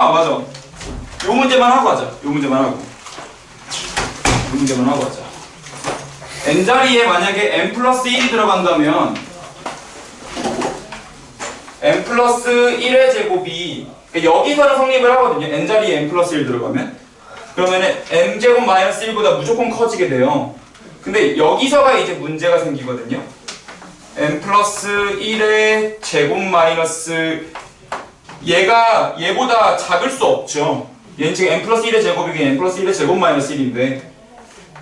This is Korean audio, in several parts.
아 맞아. 요 문제만 하고 하자. 요 문제만 하고. 요 문제만 하고 하자. n자리에 만약에 n 플러스 1이 들어간다면 n 플러스 1의 제곱이 여기서는 성립을 하거든요. n자리에 n 플러스 1 들어가면 그러면은 n제곱 마이너스 1보다 무조건 커지게 돼요. 근데 여기서가 이제 문제가 생기거든요. n 플러스 1의 제곱 마이너스 얘보다 작을 수 없죠. 얘는 지금 n 플러스 1의 제곱이긴 n 플러스 1의 제곱 마이너스 1인데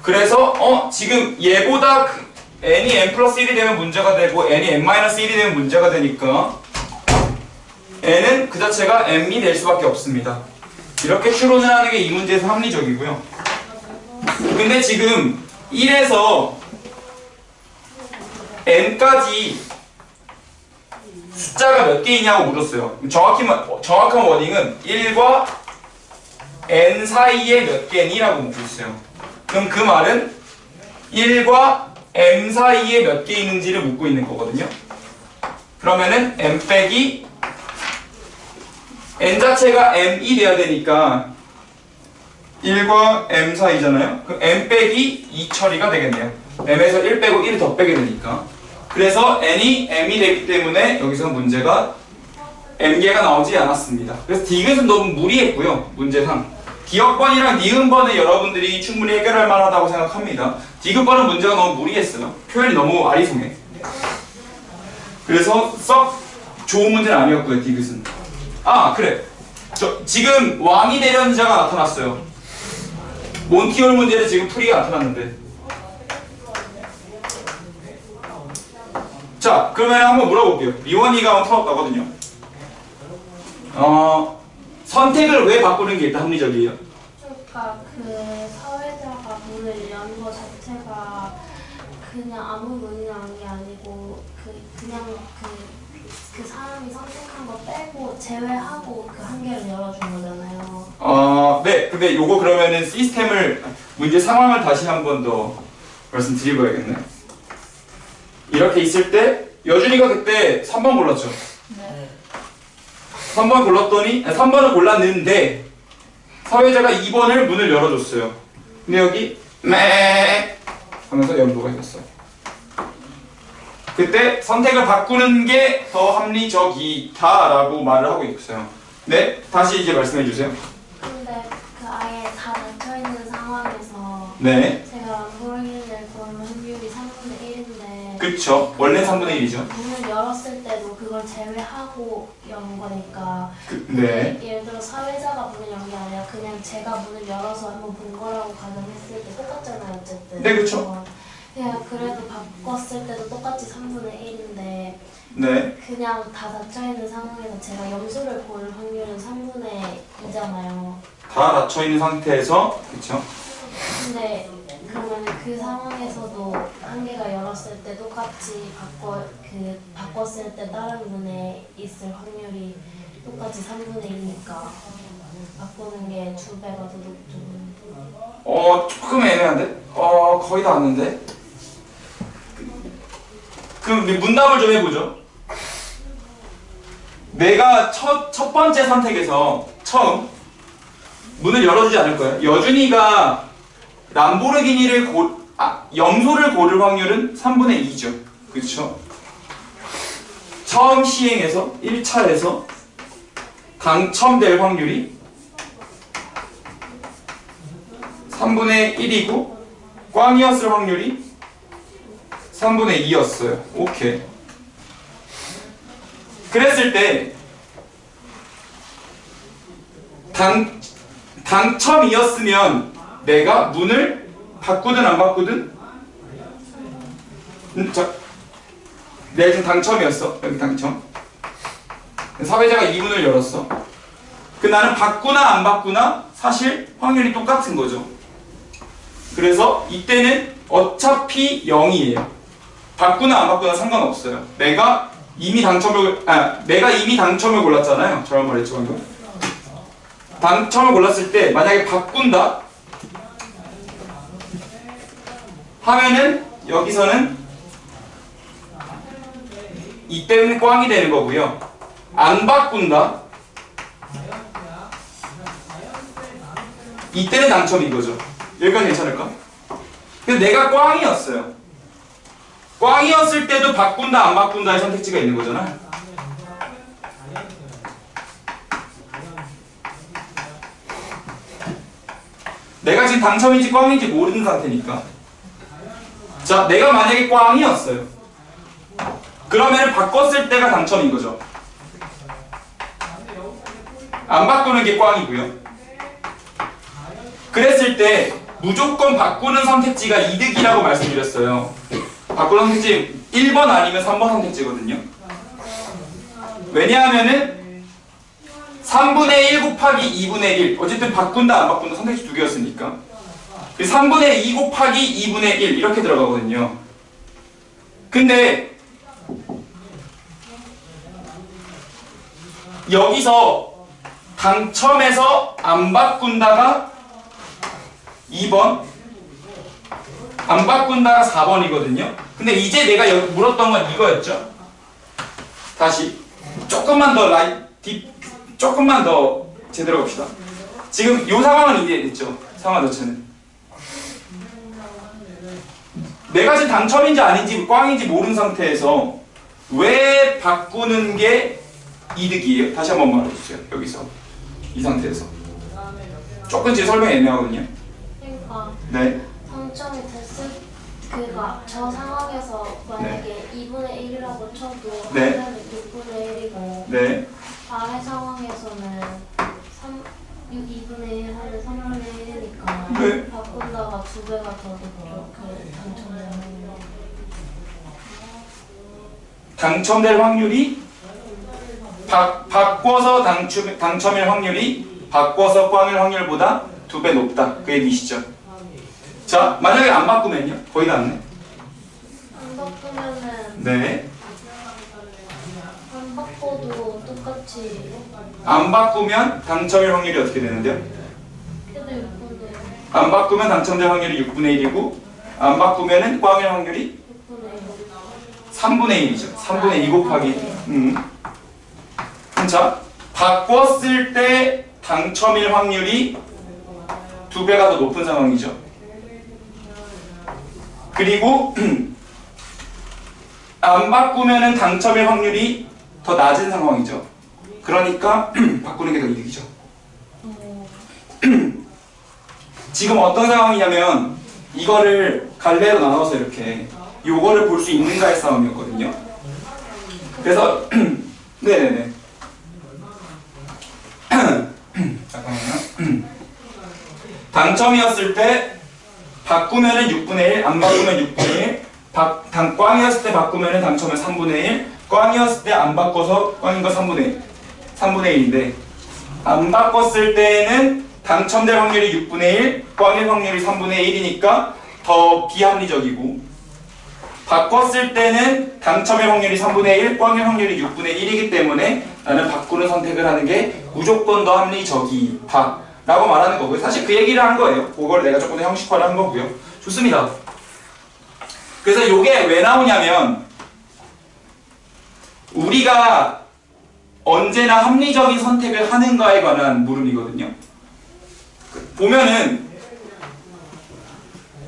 그래서 지금 얘보다 n이 n 플러스 1이 되면 문제가 되고 n이 n 마이너스 1이 되면 문제가 되니까 n은 그 자체가 m이 될 수밖에 없습니다. 이렇게 추론을 하는 게 이 문제에서 합리적이고요. 근데 지금 1에서 n까지 숫자가 몇 개이냐고 물었어요. 정확한 워딩은 1과 n 사이에 몇 개니라고 묻고 있어요. 그럼 그 말은 1과 m 사이에 몇 개 있는지를 묻고 있는 거거든요. 그러면은 m 빼기 n 자체가 m이 돼야 되니까 1과 m 사이잖아요. 그럼 m 빼기 2 처리가 되겠네요. m에서 1 빼고 1을 더 빼게 되니까. 그래서 n이 m이 되기 때문에 여기서 문제가 m개가 나오지 않았습니다. 그래서 디귿은 너무 무리했고요. 문제상 기억번이랑 니은번은 여러분들이 충분히 해결할 만하다고 생각합니다. 디귿번은 문제가 너무 무리했어요. 표현이 너무 아리송해. 그래서 썩 좋은 문제는 아니었고요. 디귿은. 아 그래, 지금 왕이 되려는 자가 나타났어요. 몬티올 문제는 지금 풀이가 나타났는데. 자 그러면 한번 물어볼게요. 리원이가 풀었다거든요. 선택을 왜 바꾸는 게 일단 합리적이에요? 그러니까 그 사회자가 문을 여는 것 자체가 그냥 아무 문이 난 게 아니고 그냥 그 사람이 선택한 거 빼고 제외하고 그 한 개를 열어준 거잖아요. 네. 근데 요거 그러면은 시스템을 문제 상황을 다시 한 번 더 말씀드리고야겠네. 이렇게 있을 때 여준이가 그때 3번 골랐죠? 네. 3번 골랐더니 3번을 골랐는데 사회자가 2번을 문을 열어줬어요. 근데 여기 매 하면서 염도가 있었어요. 그때 선택을 바꾸는 게 더 합리적이다라고 말을 하고 있어요. 네? 다시 이제 말씀해 주세요. 근데 그 아예 다 닫혀있는 상황에서 네. 제가 람보르기니를 고를 확률이 3분의 1인데 그쵸. 원래 3분의 1이죠. 문을 열었을 때도 그걸 제외하고 연 거니까 네. 예를 들어 사회자가 문을 연 게 아니라 그냥 제가 문을 열어서 한번 본 거라고 가정했을 때 똑같잖아요. 어쨌든 네, 그쵸. 그냥 그래도 바꿨을 때도 똑같이 3분의 1인데 네. 그냥 다 닫혀있는 상황에서 제가 염수를 볼 확률은 3분의 2잖아요. 다 닫혀있는 상태에서 그쵸. 근데 그러면 그 상황에서도 한 개가 열었을 때 똑같이 바꿨을 때 다른 문에 있을 확률이 똑같이 3분의 2니까 바꾸는 게 2배가 더 높죠. 조금 애매한데? 거의 다 왔는데? 그럼 우리 문답을 좀 해보죠. 내가 첫 번째 선택에서 처음 문을 열어주지 않을 거예요. 여준이가 람보르기니를 염소를 고를 확률은 3분의 2죠. 그렇죠? 처음 시행해서 1차에서 당첨될 확률이 3분의 1이고 꽝이었을 확률이 3분의 2였어요. 오케이. 그랬을 때 당첨이었으면 내가 문을 바꾸든 안 바꾸든 내가 지금 당첨이었어. 여기 당첨. 사회자가 2문을 열었어. 나는 바꾸나 안 바꾸나 사실 확률이 똑같은 거죠. 그래서 이때는 어차피 0이에요. 바꾸나 안 바꾸나 상관없어요. 내가 이미 당첨을 골랐잖아요. 저런 말했죠 방금. 당첨을 골랐을 때 만약에 바꾼다 하면은 여기서는 이때는 꽝이 되는 거고요. 안 바꾼다 이때는 당첨인 거죠. 여기까지 괜찮을까? 근데 내가 꽝이었어요. 꽝이었을 때도 바꾼다 안 바꾼다의 선택지가 있는 거잖아. 내가 지금 당첨인지 꽝인지 모르는 상태니까. 자, 내가 만약에 꽝이었어요. 그러면 바꿨을 때가 당첨인 거죠. 안 바꾸는 게 꽝이고요. 그랬을 때 무조건 바꾸는 선택지가 이득이라고 말씀드렸어요. 바꾸는 선택지 1번 아니면 3번 선택지거든요. 왜냐하면은 3분의 1 곱하기 2분의 1 어쨌든 바꾼다 안 바꾼다 선택지 두 개였으니까 3분의 2 곱하기 2분의 1 이렇게 들어가거든요. 근데 여기서 당첨해서 안 바꾼다가 2번 안 바꾼다가 4번이거든요. 근데 이제 내가 물었던 건 이거였죠. 다시 조금만 더 조금만 더 제대로 갑시다. 지금 이 상황은 이해됐죠? 상황 자체는 내가 지금 당첨인지 아닌지 꽝인지 모르는 상태에서 왜 바꾸는 게 이득이에요? 다시 한번 말해주세요. 여기서 이 상태에서 조금 제 설명이 애매하거든요. 그러니까 네. 당첨이 됐을 그니까 저 상황에서 만약에 2분의 1이라고 쳐도 네. 하나는 6분의 1이고 네. 아래 상황에서는 2분의 1 하는 3분의 1이니까 네. 바꾼다가 2배가 더 높죠. 그 당첨되는 당첨될 확률이 바꿔서 당첨일 확률이 바꿔서 꽝일 확률보다 2배 높다. 그 얘기시죠. 자, 만약에 안 바꾸면요? 거의 다 왔네. 안 바꾸면은 네. 안 바꿔도 똑같이 안 바꾸면 당첨일 확률이 어떻게 되는데요? 그래도 6분의 1 안 바꾸면 당첨될 확률이 6분의 1이고 안 바꾸면은 꽝일 확률이 6분의 1 3분의 1이죠. 3분의 2 곱하기 자, 바꿨을 때 당첨일 확률이 2배가 더 높은 상황이죠. 그리고 안 바꾸면은 당첨일 확률이 더 낮은 상황이죠. 그러니까 바꾸는 게 더 이득이죠. 지금 어떤 상황이냐면 이거를 갈래로 나눠서 이렇게 요거를 볼 수 있는가의 싸움이었거든요. 그래서 네네네. 잠깐만요. 당첨이었을 때 바꾸면은 6분의 1, 안 바꾸면 6분의 1. 꽝이었을 때 바꾸면은 당첨은 3분의 1. 꽝이었을 때 안 바꿔서 꽝인 거 3분의 1. 3분의 1인데 안 바꿨을 때는 당첨될 확률이 6분의 1, 꽝일 확률이 3분의 1이니까 더 비합리적이고 바꿨을 때는 당첨일 확률이 3분의 1, 꽝일 확률이 6분의 1이기 때문에 나는 바꾸는 선택을 하는 게 무조건 더 합리적이다 라고 말하는 거고요. 사실 그 얘기를 한 거예요. 그걸 내가 조금 더 형식화를 한 거고요. 좋습니다. 그래서 이게 왜 나오냐면 우리가 언제나 합리적인 선택을 하는가에 관한 물음이거든요. 보면은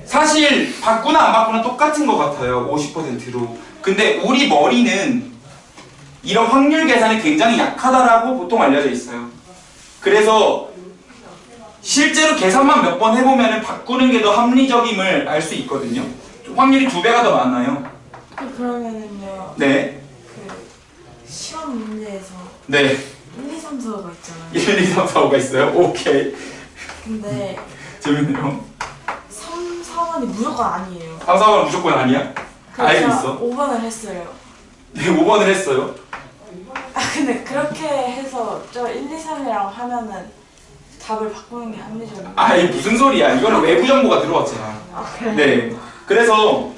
사실 바꾸나 안 바꾸나 똑같은 것 같아요. 50%로. 근데 우리 머리는 이런 확률 계산이 굉장히 약하다라고 보통 알려져 있어요. 그래서 실제로 계산만 몇 번 해보면 바꾸는 게 더 합리적임을 알 수 있거든요. 확률이 2배가 더 많아요. 그러면은요. 네. 그 시험 문제에서 네. 1, 2, 3, 4가 있잖아요. 1, 2, 3, 4, 5가 있어요? 오케이. 근데 재밌네요. 3, 4번이 무조건 아니에요. 3, 4번 무조건 아니야? 알고 있어. 5번을 했어요. 네, 5번을 했어요. 아 근데 그렇게 해서 저 1, 2, 3이라고 하면은 답을 바꾸는 게 합리적이에요. 아, 이게 무슨 소리야. 이거는 외부 정보가 들어왔잖아. 아 그래? 네. 그래서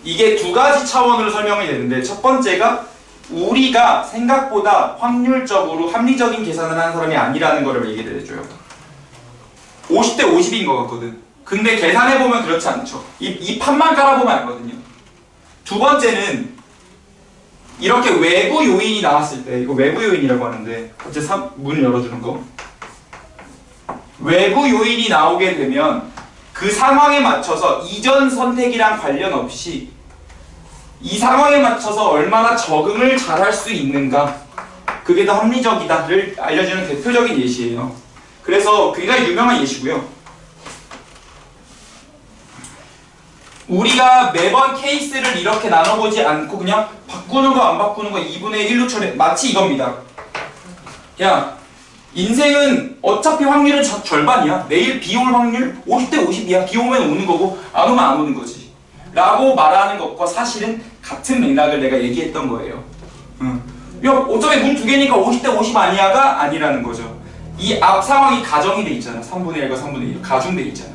이게 두 가지 차원으로 설명이 되는데 첫 번째가 우리가 생각보다 확률적으로 합리적인 계산을 하는 사람이 아니라는 거를 얘기를 해줘요. 50대 50인 것 같거든. 근데 계산해보면 그렇지 않죠. 이 판만 깔아보면 알거든요. 두 번째는 이렇게 외부 요인이 나왔을 때 이거 외부 요인이라고 하는데 문을 열어주는 거 외부 요인이 나오게 되면 그 상황에 맞춰서 이전 선택이랑 관련 없이 이 상황에 맞춰서 얼마나 적응을 잘할 수 있는가, 그게 더 합리적이다를 알려주는 대표적인 예시예요. 그래서 굉장히 유명한 예시고요. 우리가 매번 케이스를 이렇게 나눠보지 않고 그냥 바꾸는 거 안 바꾸는 거 2분의 1로 처리, 마치 이겁니다. 야, 인생은 어차피 확률은 절반이야. 내일 비 올 확률 50대 50이야. 비 오면 오는 거고 안 오면 안 오는 거지 라고 말하는 것과 사실은 같은 맥락을 내가 얘기했던 거예요. 야, 어차피 문 2개니까 50대 50 아니야가 아니라는 거죠. 이 앞 상황이 가정이 돼 있잖아. 3분의 1과 3분의 1 가중돼 있잖아.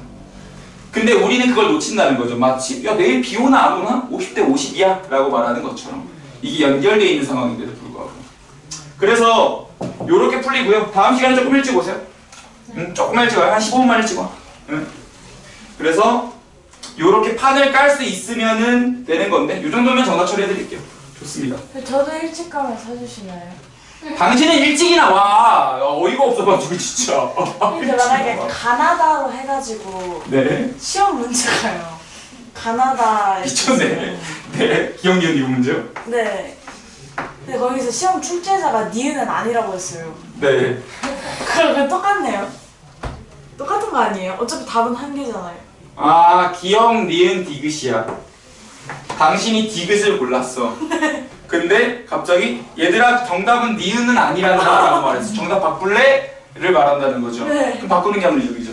근데 우리는 그걸 놓친다는 거죠. 마치 야, 내일 비 오나 안 오나 50대 50이야 라고 말하는 것처럼 이게 연결되어 있는 상황인데도 불구하고. 그래서 요렇게 풀리고요. 다음 시간에 조금 일찍 오세요. 조금 일찍 와요. 한 15분만 일찍 와. 그래서 요렇게 판을 깔 수 있으면은 되는 건데 요 정도면 정답 처리해드릴게요. 좋습니다. 저도 일찍 가면 사주시나요? 당신은 일찍이나 와. 어이가 없어가지고 진짜. 근데 만약에 가나다로 해가지고 네. 시험 문제가요. 가나다에 미쳤네. 네. 기억니은 이 문제요? 네. 근데 거기서 시험 출제자가 니은은 아니라고 했어요. 네. 그럼 똑같네요. 똑같은 거 아니에요? 어차피 답은 한 개잖아요. 아, 기억, 니은, 디귿이야. 당신이 디귿을 골랐어. 근데 갑자기 얘들아 정답은 니은은 아니란다 라고 말했어. 정답 바꿀래? 를 말한다는 거죠. 네. 그럼 바꾸는 게 합리적이죠.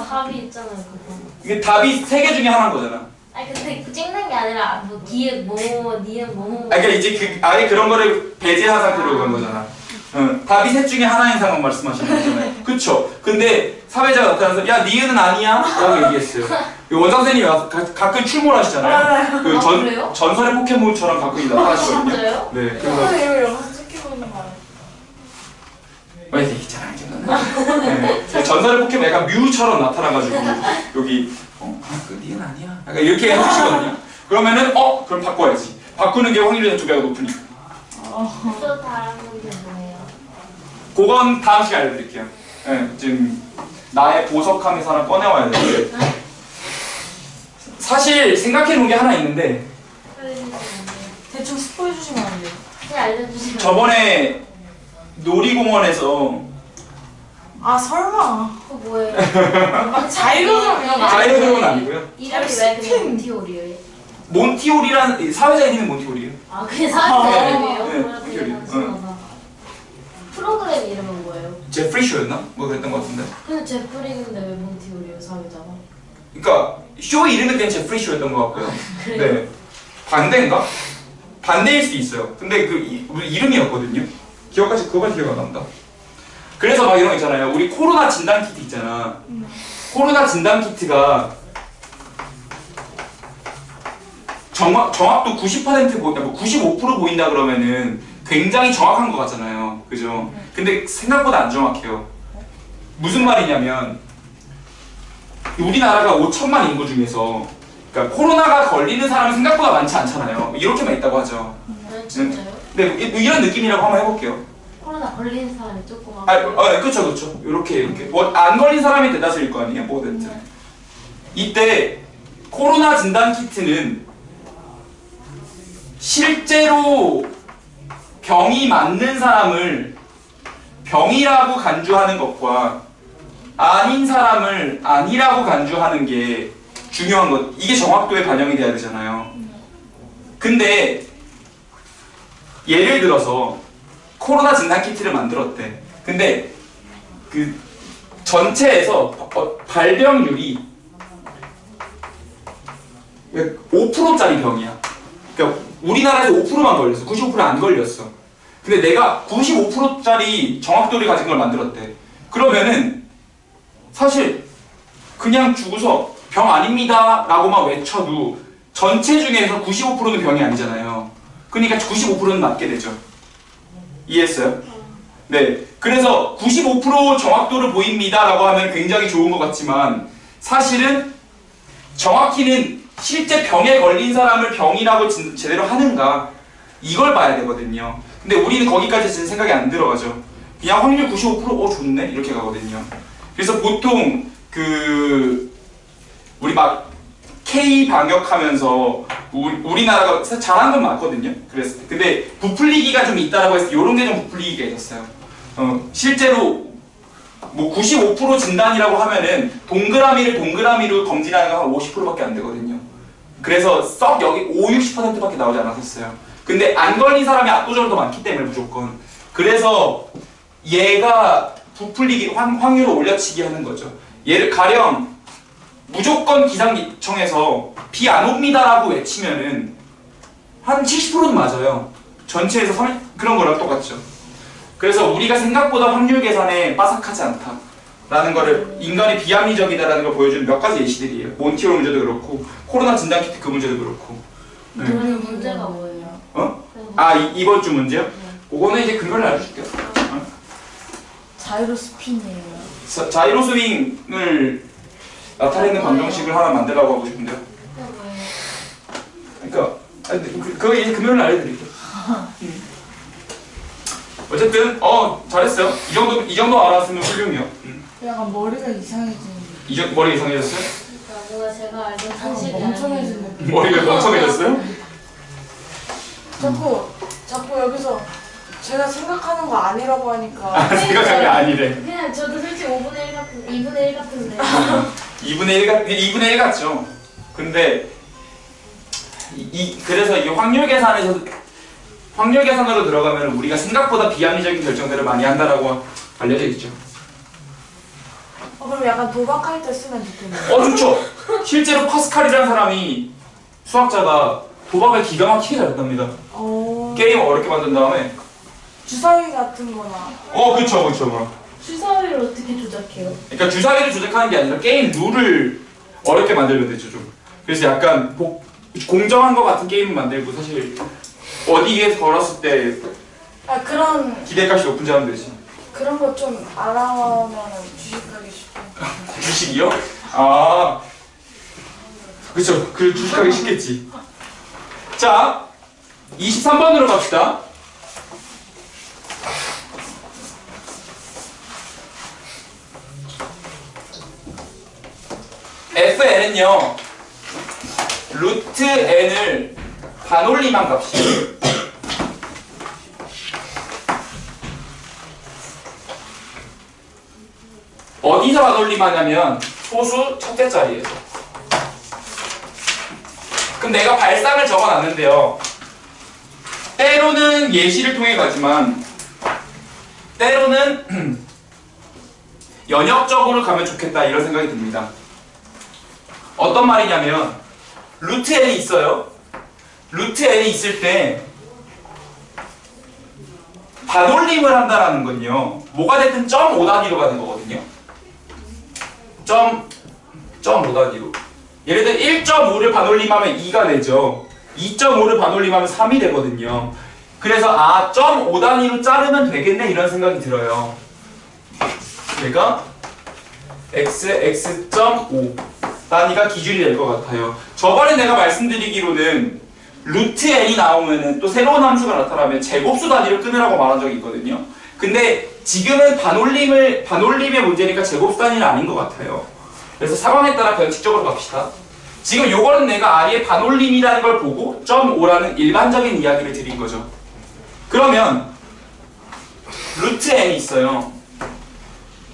답이 있잖아요, 그거. 이게 답이 3개 중에 하나인 거잖아. 아니 근데 그 찍는 게 아니라 뭐 디귿 뭐 니은 뭐. 그러니까 이제 아예 그런 거를 배제한 상태로 간 거잖아. 답이 셋 중에 하나인 상황 말씀하시는 거잖아요. 그쵸? 근데 사회자가 나타나서 야 니은은 아니야? 라고 얘기했어요. 원장 선생님이 와서 가끔 출몰 하시잖아요. 그 그래요? 전설의 포켓몬처럼 가끔 나타나시거든요. 진짜요? 네, 이거 영상 찍히고 있는 거 아니에요? 왜 이렇게 있잖아, 네. 전설의 포켓몬 약간 뮤처럼 나타나가지고 여기 그 니은 아니야? 약간 이렇게 해주시거든요. 그러면은 그럼 바꿔야지. 바꾸는 게 확률이 2배가 높으니까. 또 다른 문제 뭐예요? 그건 다음 시간에 알려드릴게요. 네, 지금 나의 보석함에서 하나 꺼내와야 되는데 사실 생각해놓은 게 하나 있는데 대충 스포해 주시면 안 돼요? 네, 알려주세요. 저번에 놀이공원에서 아 설마. 그거 뭐예요? 자이로드롬 이런 거 자이로드롬은 아니고요. 이름이 왜 그냥 몬티오리예요? 몬티오리라는 사회자 이름이 몬티오리예요. 아 그게 사회 이름이에요? 네, 그거 되게 몬티오리. 단순하다. 프로그램 이름은 뭐예요? 제프리 쇼였나? 뭐 그랬던 것 같은데. 근데 제프리인데 왜 몬티오리예요, 사회자가? 그러니까 쇼 이름은 그냥 제프리 쇼였던 것 같고요. 그래요? 네. 반대인가? 반대일 수도 있어요. 근데 그 이름이었거든요. 기억까지 그거까지 기억 안 난다. 그래서 막 이런 거 있잖아요. 우리 코로나 진단 키트 있잖아. 코로나 진단 키트가 정확도 90% 보인다, 95% 보인다 그러면은 굉장히 정확한 것 같잖아요. 그죠? 근데 생각보다 안 정확해요. 무슨 말이냐면 우리나라가 5천만 인구 중에서 그러니까 코로나가 걸리는 사람은 생각보다 많지 않잖아요. 이렇게만 있다고 하죠. 네, 진짜요? 네, 이런 느낌이라고 한번 해볼게요. 코로나 걸리는 사람이 조금 그쵸. 이렇게. 뭐, 안 걸린 사람이 대다수일 거 아니에요? 뭐 됐든. 이때 코로나 진단 키트는 실제로 병이 맞는 사람을 병이라고 간주하는 것과 아닌 사람을 아니라고 간주하는 게 중요한 것. 이게 정확도에 반영이 돼야 되잖아요. 근데 예를 들어서 코로나 진단 키트를 만들었대. 근데 그 전체에서 발병률이 5%짜리 병이야. 그러니까 우리나라에서 5%만 걸렸어. 95% 안 걸렸어. 근데 내가 95%짜리 정확도를 가진 걸 만들었대. 그러면은 사실 그냥 죽어서 병 아닙니다 라고만 외쳐도 전체 중에서 95%는 병이 아니잖아요. 그러니까 95%는 낫게 되죠. 이해했어요? 네. 그래서 95% 정확도를 보입니다 라고 하면 굉장히 좋은 것 같지만 사실은 정확히는 실제 병에 걸린 사람을 병이라고 제대로 하는가 이걸 봐야 되거든요. 근데 우리는 거기까지 지금 생각이 안 들어가죠. 그냥 확률 95% 좋네 이렇게 가거든요. 그래서 보통 우리 막 K 방역하면서 우리나라가 잘한 건 맞거든요. 그래서 근데 부풀리기가 좀 있다라고 해서 이런 게 좀 부풀리기가 있었어요. 실제로 뭐 95% 진단이라고 하면은 동그라미로 검진하는 건 한 50%밖에 안 되거든요. 그래서 썩 여기 50-60%밖에 나오지 않았었어요. 근데 안 걸린 사람이 압도적으로 더 많기 때문에 무조건. 그래서 얘가 부풀리기 확률을 올려치기 하는 거죠. 얘를 가령 무조건 기상청에서 비 안 옵니다라고 외치면은 한 70%는 맞아요. 전체에서 그런 거랑 똑같죠. 그래서 우리가 생각보다 확률 계산에 빠삭하지 않다라는 거를 인간이 비합리적이다라는 걸 보여주는 몇 가지 예시들이에요. 몬티올 문제도 그렇고 코로나 진단 키트 그 문제도 그렇고. 네. 그러면 문제가 뭐예요? 이번 주 문제요? 그거는 이제 근거를 알려줄게요. 자이로 스핀이에요. 자이로 스윙을 나타내는 방정식을 하나 만들라고 하고 싶은데요. 그러니까 그거 이제 금요일 날 알려드릴게요. 어쨌든 잘했어요. 이 정도 알았으면 훌륭해요. 약간 머리가 이상해지는. 머리 이상해졌어요? 그러니까 뭔가 제가 알던 상식이 멍청해지는. 머리가 멍청해졌어요? 자꾸 여기서 제가 생각하는 거 아니라고 하니까. 생각한 게 아니래. 그냥 저도 솔직히 2분의 1 같은데 2분의 1 같죠. 근데 그래서 이 확률 계산으로 들어가면 우리가 생각보다 비합리적인 결정들을 많이 한다라고 알려져 있죠. 그럼 약간 도박할 때 쓰면 좋겠네요. 좋죠. 실제로 파스칼이라는 사람이 수학자가 도박을 기가 막히게 잘했답니다. 게임 어렵게 만든 다음에 주사위 같은 거나. 그쵸. 주사위를 어떻게 조작해요? 그러니까 주사위를 조작하는 게 아니라 게임 룰을 어렵게 만들면 되죠, 좀. 그래서 약간 공정한 것 같은 게임을 만들고 사실 어디에 걸었을 때 그런 기대값이 높은지 하면 되지. 그런 거 좀 알아보면 주식하기 쉽고. 주식이요? 그쵸. 그 주식하기 쉽겠지. 자, 23번으로 갑시다. fn은요 루트 n을 반올림한 값이에요. 어디서 반올림하냐면 소수 첫째 자리에서. 그럼 내가 발상을 적어놨는데요. 때로는 예시를 통해 가지만 때로는 연역적으로 가면 좋겠다 이런 생각이 듭니다. 어떤 말이냐면 루트 n이 있어요. 루트 n이 있을 때 반올림을 한다라는 건요. 뭐가 됐든 0.5 단위로 가는 거거든요. 0.5 단위로. 예를 들어 1.5를 반올림하면 2가 되죠. 2.5를 반올림하면 3이 되거든요. 그래서 0.5 단위로 자르면 되겠네 이런 생각이 들어요. 얘가 x.5 단위가 기준이 될 것 같아요. 저번에 내가 말씀드리기로는 루트 n이 나오면은 또 새로운 함수가 나타나면 제곱수 단위를 끊으라고 말한 적이 있거든요. 근데 지금은 반올림의 문제니까 제곱수 단위는 아닌 것 같아요. 그래서 상황에 따라 변칙적으로 갑시다. 지금 요거는 내가 아예 반올림이라는 걸 보고 0.5라는 일반적인 이야기를 드린 거죠. 그러면 루트 n이 있어요.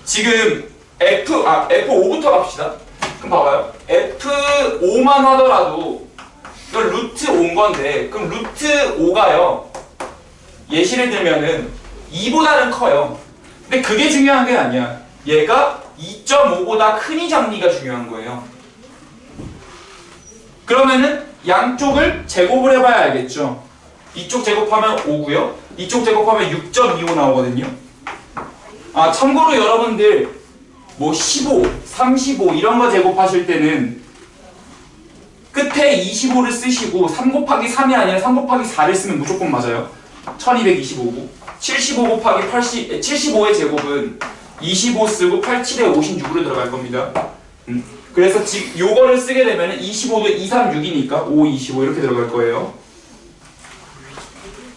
지금 F5부터 갑시다. 그럼 봐봐요. F5만 하더라도 이건 루트 5인 건데 그럼 루트 5가요. 예시를 들면은 2보다는 커요. 근데 그게 중요한 게 아니야. 얘가 2.5보다 크니 작니가 중요한 거예요. 그러면은 양쪽을 제곱을 해봐야 알겠죠. 이쪽 제곱하면 5고요. 이쪽 제곱하면 6.25 나오거든요. 참고로 여러분들 뭐 15, 35 이런 거 제곱하실 때는 끝에 25를 쓰시고 3 곱하기 3이 아니라 3 곱하기 4를 쓰면 무조건 맞아요. 1225고 75 곱하기 75의 제곱은 25 쓰고 87에 56으로 들어갈 겁니다. 그래서 지금 요거를 쓰게 되면 25도 2, 3, 6이니까 5, 25 이렇게 들어갈 거예요.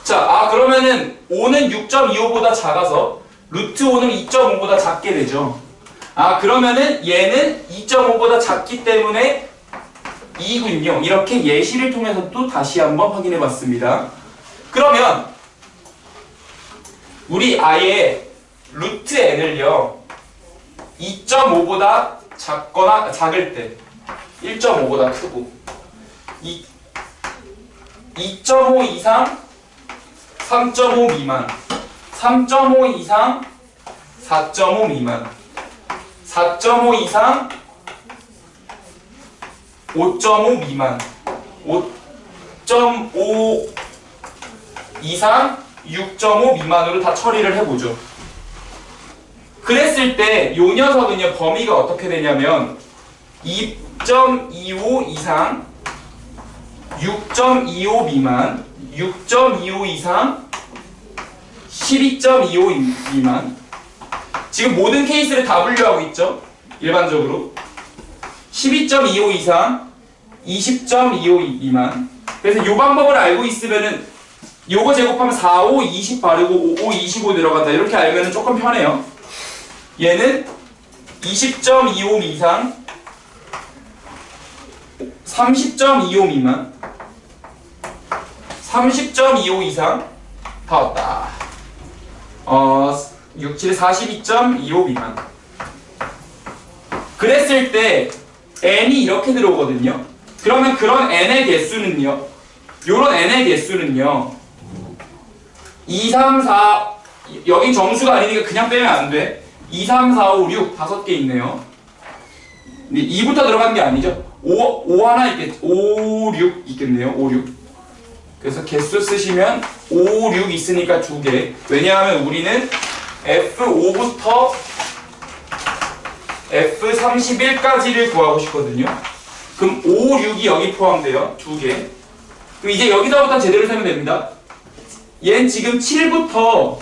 자, 그러면은 5는 6.25보다 작아서 루트 5는 2.5보다 작게 되죠. 아, 그러면은 얘는 2.5보다 작기 때문에 2군요. 이렇게 예시를 통해서 또 다시 한번 확인해 봤습니다. 그러면 우리 아예 루트 n을요 2.5보다 작거나 작을 때 1.5보다 크고 2.5 이상 3.5 미만 3.5 이상 4.5 미만 4.5 이상 5.5 미만 5.5 이상 6.5 미만으로 다 처리를 해보죠. 그랬을 때 요 녀석은요 범위가 어떻게 되냐면 2.25 이상 6.25 미만 6.25 이상 12.25 미만. 지금 모든 케이스를 다 분류하고 있죠. 일반적으로 12.25 이상 20.25 미만. 그래서 이 방법을 알고 있으면은 요거 제곱하면 4, 5, 20 바르고 5, 5, 25 들어간다. 이렇게 알면은 조금 편해요. 얘는 20.25 이상 30.25 미만 30.25 이상 다 왔다. 6, 7, 42.25 미만. 그랬을 때 n이 이렇게 들어오거든요. 그러면 그런 n의 개수는요, 요런 n의 개수는요 2, 3, 4 여기 정수가 아니니까 그냥 빼면 안 돼. 2, 3, 4, 5, 6 5개 있네요. 근데 2부터 들어간 게 아니죠. 5 하나 있겠 5, 6 있겠네요. 5, 6. 그래서 개수 쓰시면 5, 6 있으니까 2개. 왜냐하면 우리는 F5부터 F31까지를 구하고 싶거든요. 그럼 5, 6이 여기 포함돼요. 2개. 그럼 이제 여기서부터 제대로 세면 됩니다. 얘는 지금 7부터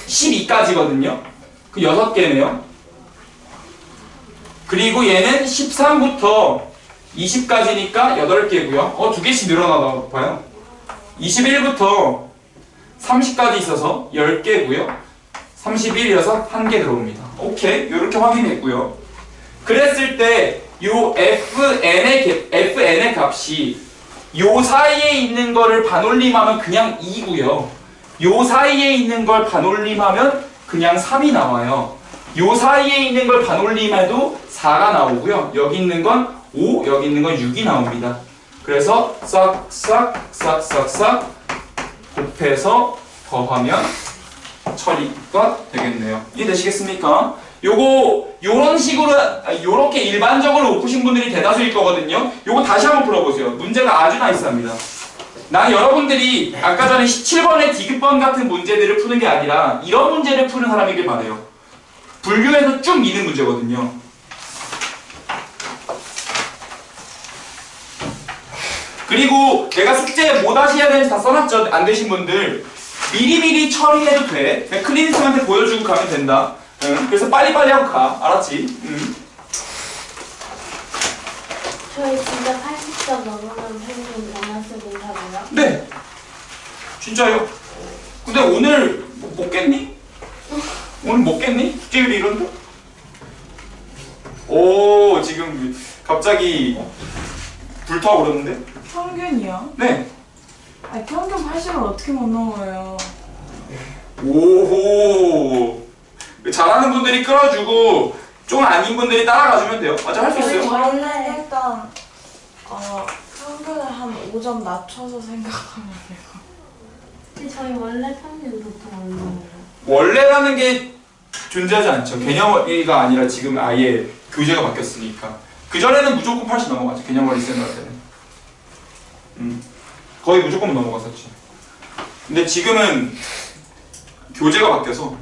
12까지거든요. 그 6개네요. 그리고 얘는 13부터 20까지니까 8개고요. 2개씩 늘어나나 봐요. 21부터 30까지 있어서 10개고요. 31이어서 1개 들어옵니다. 오케이. 이렇게 확인했고요. 그랬을 때 요 fn의 값이 요 사이에 있는 거를 반올림하면 그냥 2고요. 요 사이에 있는 걸 반올림하면 그냥 3이 나와요. 요 사이에 있는 걸 반올림해도 4가 나오고요. 여기 있는 건 5, 여기 있는 건 6이 나옵니다. 그래서 싹싹 곱해서 더하면 처리가 되겠네요. 이해되시겠습니까? 요런 식으로 요렇게 일반적으로 못 푸신 분들이 대다수일 거거든요. 요거 다시 한번 풀어보세요. 문제가 아주 나이스합니다. 난 여러분들이 아까 전에 17번의 디귿번 같은 문제들을 푸는 게 아니라 이런 문제를 푸는 사람이길 바래요. 분류해서 쭉 미는 문제거든요. 그리고 내가 숙제 뭐 다시 해야 되는지 다 써놨죠? 안 되신 분들 미리미리 처리해도 돼. 그냥 클리니스한테 보여주고 가면 된다. 응. 그래서 빨리빨리 하고 가. 알았지? 응. 저희 진짜 80점 넘으면 평균 보너스 된다고요? 네. 진짜요? 근데 오늘 못 깼니? 오늘 못 깼니? 숙제율이 이런데? 오, 지금 갑자기 불타오르는데? 평균이요? 네. 아니 평균 80을 어떻게 못 넘어요? 오호. 잘하는 분들이 끌어주고 좀 아닌 분들이 따라가주면 돼요. 맞아, 할 수 있어요. 저희는 일단 평균을 한 5점 낮춰서 생각하면 돼요. 근데 저희 원래 평균 보통 얼마예요? 원래라는 게 존재하지 않죠. 개념원리가 아니라 지금 아예 교재가 바뀌었으니까. 그전에는 무조건 80 넘어갔죠. 개념원리 쌤할 때는. 거의 무조건 넘어갔었지. 근데 지금은 교재가 바뀌어서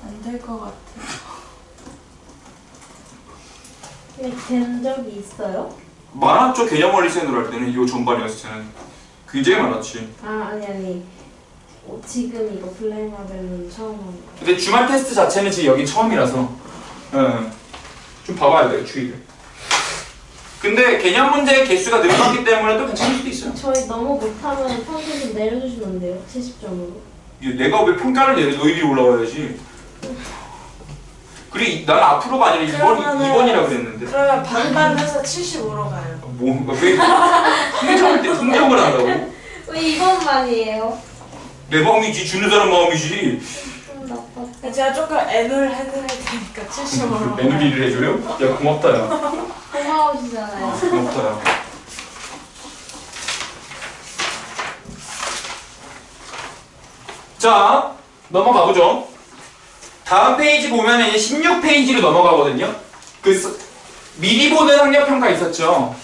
안 될 것 같아요. 근데 된 적이 있어요? 많았죠. 개념원리 쌤으로 할 때는 이 전반이었을 때는 굉장히 많았지. 아니 지금 이거 블랙마벨은 처음 하는 거. 근데 주말 테스트 자체는 지금 여기 처음이라서 좀 봐봐야 돼요. 주의를. 근데 개념 문제의 개수가 늘어났기 때문에 또 괜찮을 수도 있어요. 저희 너무 못하면 평균 좀 내려주시면 안 돼요? 70점으로. 내가 왜 평가를 내려? 너희들이 올라와야지. 그리고 난 앞으로가 아니라 2번이라고 그랬는데. 그러면 반반해서 75로 가요. 왜 흥정을 한다고? 왜 이번만이에요? 내 마음이지, 주는 사람 마음이지. 좀 나빴다. 제가 조금 애누를 해드릴 테니까 75로 가요. 애누리를 해줘요? 야, 고맙다, 야. 고마우시잖아요. 고맙다, 야. 자, 넘어가 보죠. 다음 페이지 보면 이제 16페이지로 넘어가거든요. 미리 보는 학력평가 있었죠.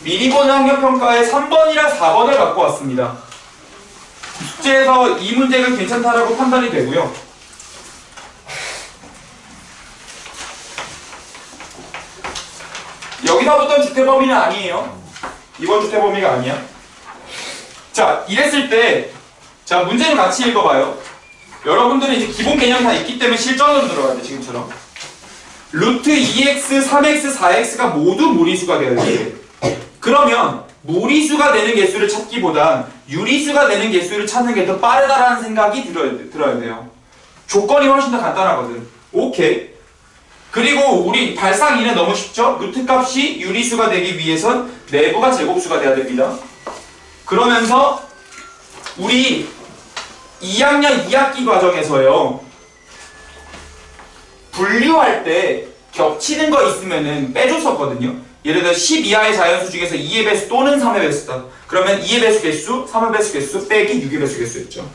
미리 보는 학력평가에 3번이랑 4번을 갖고 왔습니다. 숙제에서 이 문제가 괜찮다라고 판단이 되고요. 여기서 보던 주택 범위는 아니에요. 이번 주택 범위가 아니야. 자, 이랬을 때, 자, 문제는 같이 읽어봐요. 여러분들은 이제 기본 개념 다 있기 때문에 실전으로 들어가야 돼, 지금처럼. 루트 2x, 3x, 4x가 모두 무리수가 되어야 돼. 그러면 무리수가 되는 개수를 찾기보단 유리수가 되는 개수를 찾는 게 더 빠르다라는 생각이 들어야 돼요. 조건이 훨씬 더 간단하거든. 오케이. 그리고 우리 발상 2는 너무 쉽죠? 루트 값이 유리수가 되기 위해선 내부가 제곱수가 돼야 됩니다. 그러면서 우리 2학년 2학기 과정에서요, 분류할 때 겹치는 거 있으면은 빼줬었거든요. 예를 들어 10 이하의 자연수 중에서 2의 배수 또는 3의 배수다. 그러면 2의 배수 개수, 3의 배수 개수 빼기 6의 배수 개수였죠.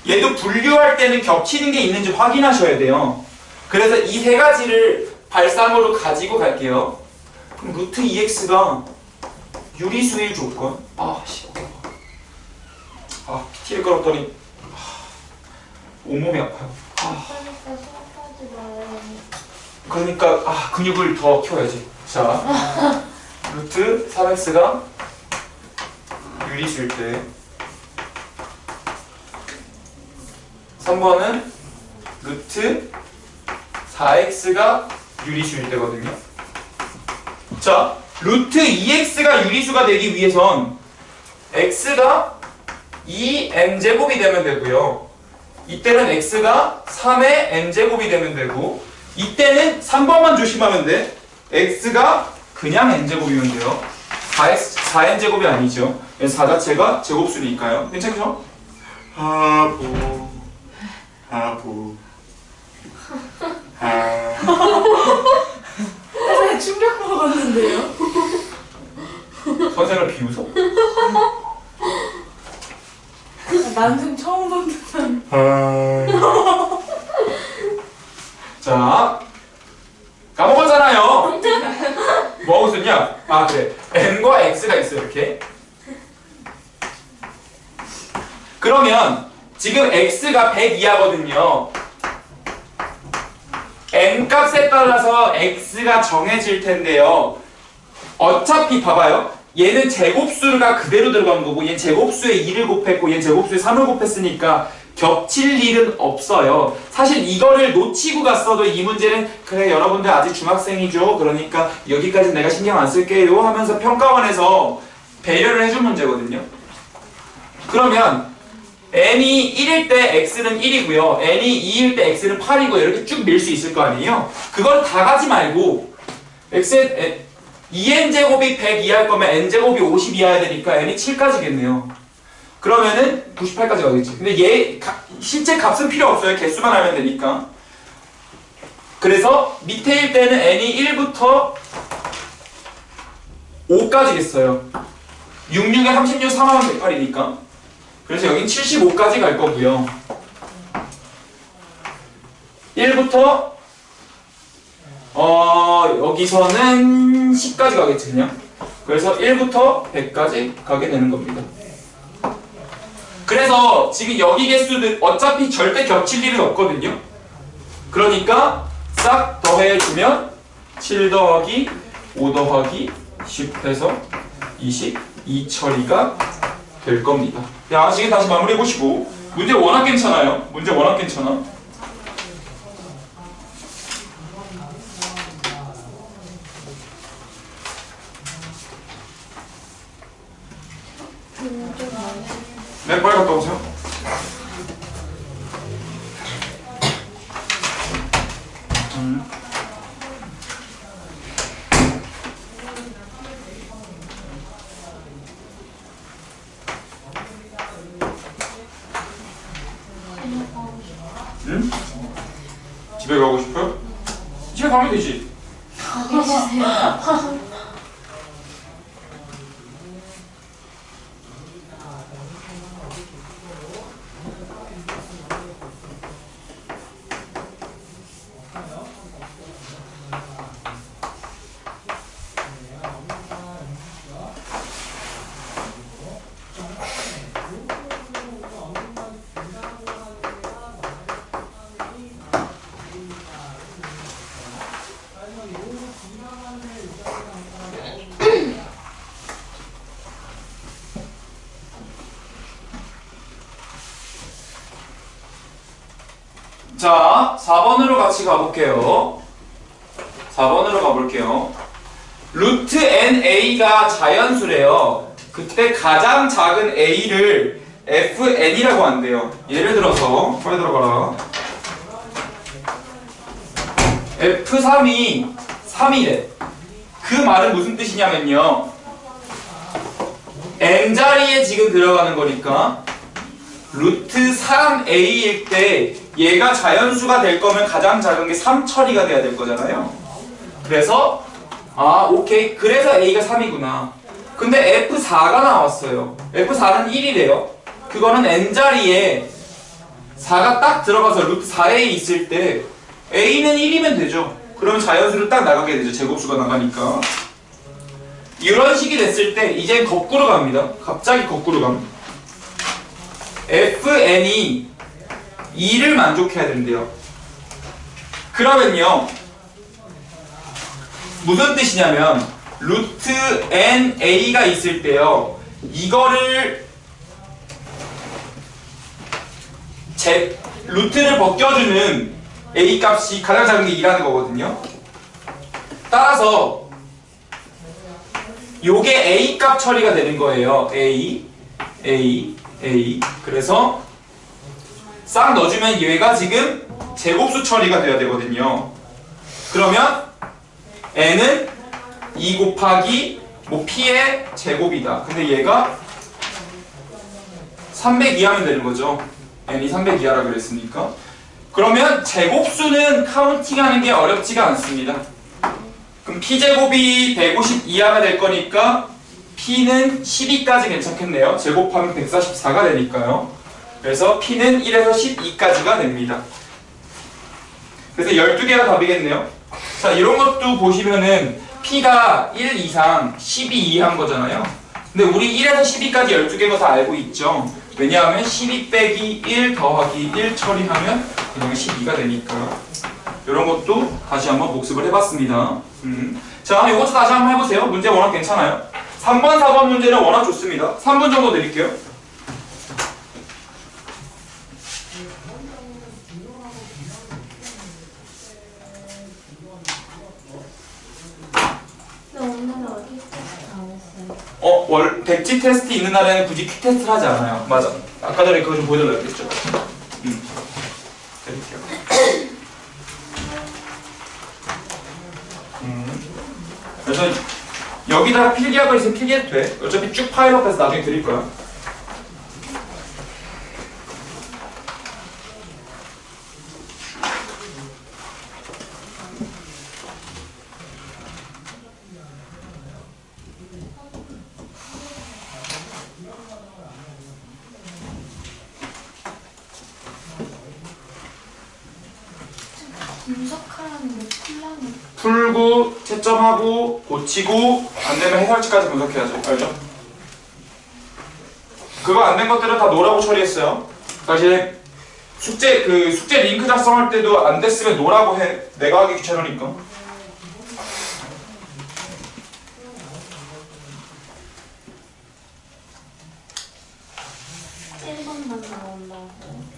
얘도 분류할 때는 겹치는 게 있는지 확인하셔야 돼요. 그래서 이 세 가지를 발상으로 가지고 갈게요. 그럼 루트 2x가 유리수일 조건. PT를 끌었더니 온몸이 아파요. 그러니까 수업하지 말아요. 그러니까 근육을 더 키워야지. 자, 루트 3x가 유리수일 때 3번은 루트 4x가 유리수일 때거든요. 자, 루트 2x가 유리수가 되기 위해선 x가 2n제곱이 되면 되고요. 이때는 x가 3의 n제곱이 되면 되고, 이때는 3번만 조심하면 돼. x가 그냥 n제곱이면 돼요. 4n제곱이 아니죠. 4 자체가 제곱수니까요. 괜찮죠? 하부 선생님 충격 먹었는데요? 선생을 비웃어? 난생 처음 듣는. 자, 까먹었잖아요. 뭐하고 있었냐? 그래. n과 x가 있어요, 이렇게. 그러면 지금 x가 100 이하거든요. n 값에 따라서 x가 정해질 텐데요. 어차피 봐봐요. 얘는 제곱수가 그대로 들어간 거고, 얘는 제곱수에 2를 곱했고, 얘는 제곱수에 3을 곱했으니까 겹칠 일은 없어요. 사실 이거를 놓치고 갔어도 이 문제는 그래, 여러분들 아직 중학생이죠. 그러니까 여기까지 내가 신경 안 쓸게요 하면서 평가원에서 배려를 해준 문제거든요. 그러면 n이 1일 때 x는 1이고요. n이 2일 때 x는 8이고 이렇게 쭉 밀 수 있을 거 아니에요. 그걸 다 가지 말고 2n제곱이 100 이하일 거면 n제곱이 50 이하야 되니까 n이 7까지겠네요. 그러면은 98까지 가겠지. 근데 얘 실제 값은 필요 없어요. 개수만 알면 되니까. 그래서 밑에일 때는 n이 1부터 5까지겠어요. 66에 36, 3하면 108이니까. 그래서 여긴 75까지 갈 거고요. 1부터 여기서는 10까지 가겠지, 그냥. 그래서 1부터 100까지 가게 되는 겁니다. 그래서 지금 여기 개수는 어차피 절대 겹칠 일은 없거든요. 그러니까 싹 더해주면 7 더하기 5 더하기 10 해서 22 처리가 될 겁니다. 야, 지금 다시 마무리해보시고. 문제 워낙 괜찮아요. 문제 워낙 괜찮아. 네, 빨리 갔다 오세요. 응? 집에 가고 싶어요? 집에 가면 되지. 가게 해주세요. 자, 4번으로 같이 가볼게요. 4번으로 가볼게요. 루트 NA가 자연수래요. 그때 가장 작은 A를 FN이라고 한대요. 예를 들어서 빨리 들어가라. F3이 3이래. 그 말은 무슨 뜻이냐면요. N자리에 지금 들어가는 거니까 루트 3A일 때 얘가 자연수가 될 거면 가장 작은 게 3 처리가 돼야 될 거잖아요. 그래서 오케이. 그래서 A가 3이구나. 근데 F4가 나왔어요. F4는 1이래요. 그거는 N자리에 4가 딱 들어가서 루트 4A에 있을 때 A는 1이면 되죠. 그러면 자연수로 딱 나가게 되죠. 제곱수가 나가니까. 이런 식이 됐을 때 이젠 거꾸로 갑니다. 갑자기 거꾸로 갑니다. FN이 2를 만족해야 된대요. 그러면요. 무슨 뜻이냐면 루트 NA가 있을 때요. 이거를 루트를 벗겨주는 A 값이 가장 작은 게 2라는 거거든요. 따라서 요게 A 값 처리가 되는 거예요. A. 그래서 싹 넣어주면 얘가 지금 제곱수 처리가 돼야 되거든요. 그러면 n은 2 곱하기 p의 제곱이다. 근데 얘가 300 이하면 되는 거죠. n이 300 이하라 그랬으니까. 그러면 제곱수는 카운팅하는 게 어렵지가 않습니다. 그럼 p제곱이 150 이하가 될 거니까 p는 12까지 괜찮겠네요. 제곱하면 144가 되니까요. 그래서 p는 1에서 12까지가 됩니다. 그래서 12개가 답이겠네요. 자, 이런 것도 보시면은 p가 1 이상 12 이하인 거잖아요. 근데 우리 1에서 12까지 12개인 거 다 알고 있죠. 왜냐하면 12 빼기 1 더하기 1 처리하면 그냥 12가 되니까. 이런 것도 다시 한번 복습을 해봤습니다. 자, 이것도 다시 한번 해보세요. 문제 워낙 괜찮아요. 3번, 4번 문제는 워낙 좋습니다. 3분 정도 드릴게요. 오늘은 어디 테스트 안 했어요? 백지 테스트 있는 날에는 굳이 퀵 테스트를 하지 않아요. 맞아. 아까 전에 그거 좀 보여달라고 했죠. 드릴게요. 그래서 여기다가 필기할 거 있으면 필기해도 돼. 어차피 쭉 파일업해서 나중에 드릴 거야. 분석하라는 게 풀라는 풀고 채점하고 고치고 안 되면 해설지까지 분석해야죠. 알죠? 그거 안 된 것들은 다 노라고 처리했어요. 사실 숙제 링크 작성할 때도 안 됐으면 노라고 해. 내가 하기 귀찮으니까.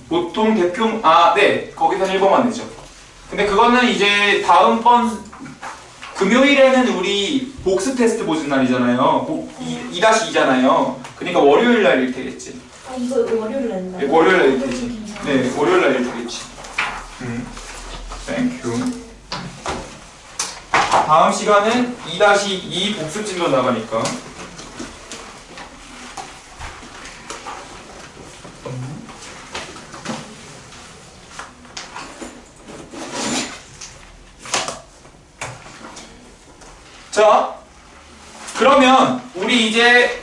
보통 대표 네, 거기서는 1번만 내죠. 근데 그거는 이제 다음번 금요일에는 우리 복습 테스트 보는 날이잖아요. 2-2잖아요. 그러니까 월요일 날일 테겠지. 이거 월요일 낸다. 네, 월요일 날일 테지. 네, 월요일 날일 테겠지. 땡큐. 다음 시간은 2-2 복습진도 나가니까. 자, 그러면 우리 이제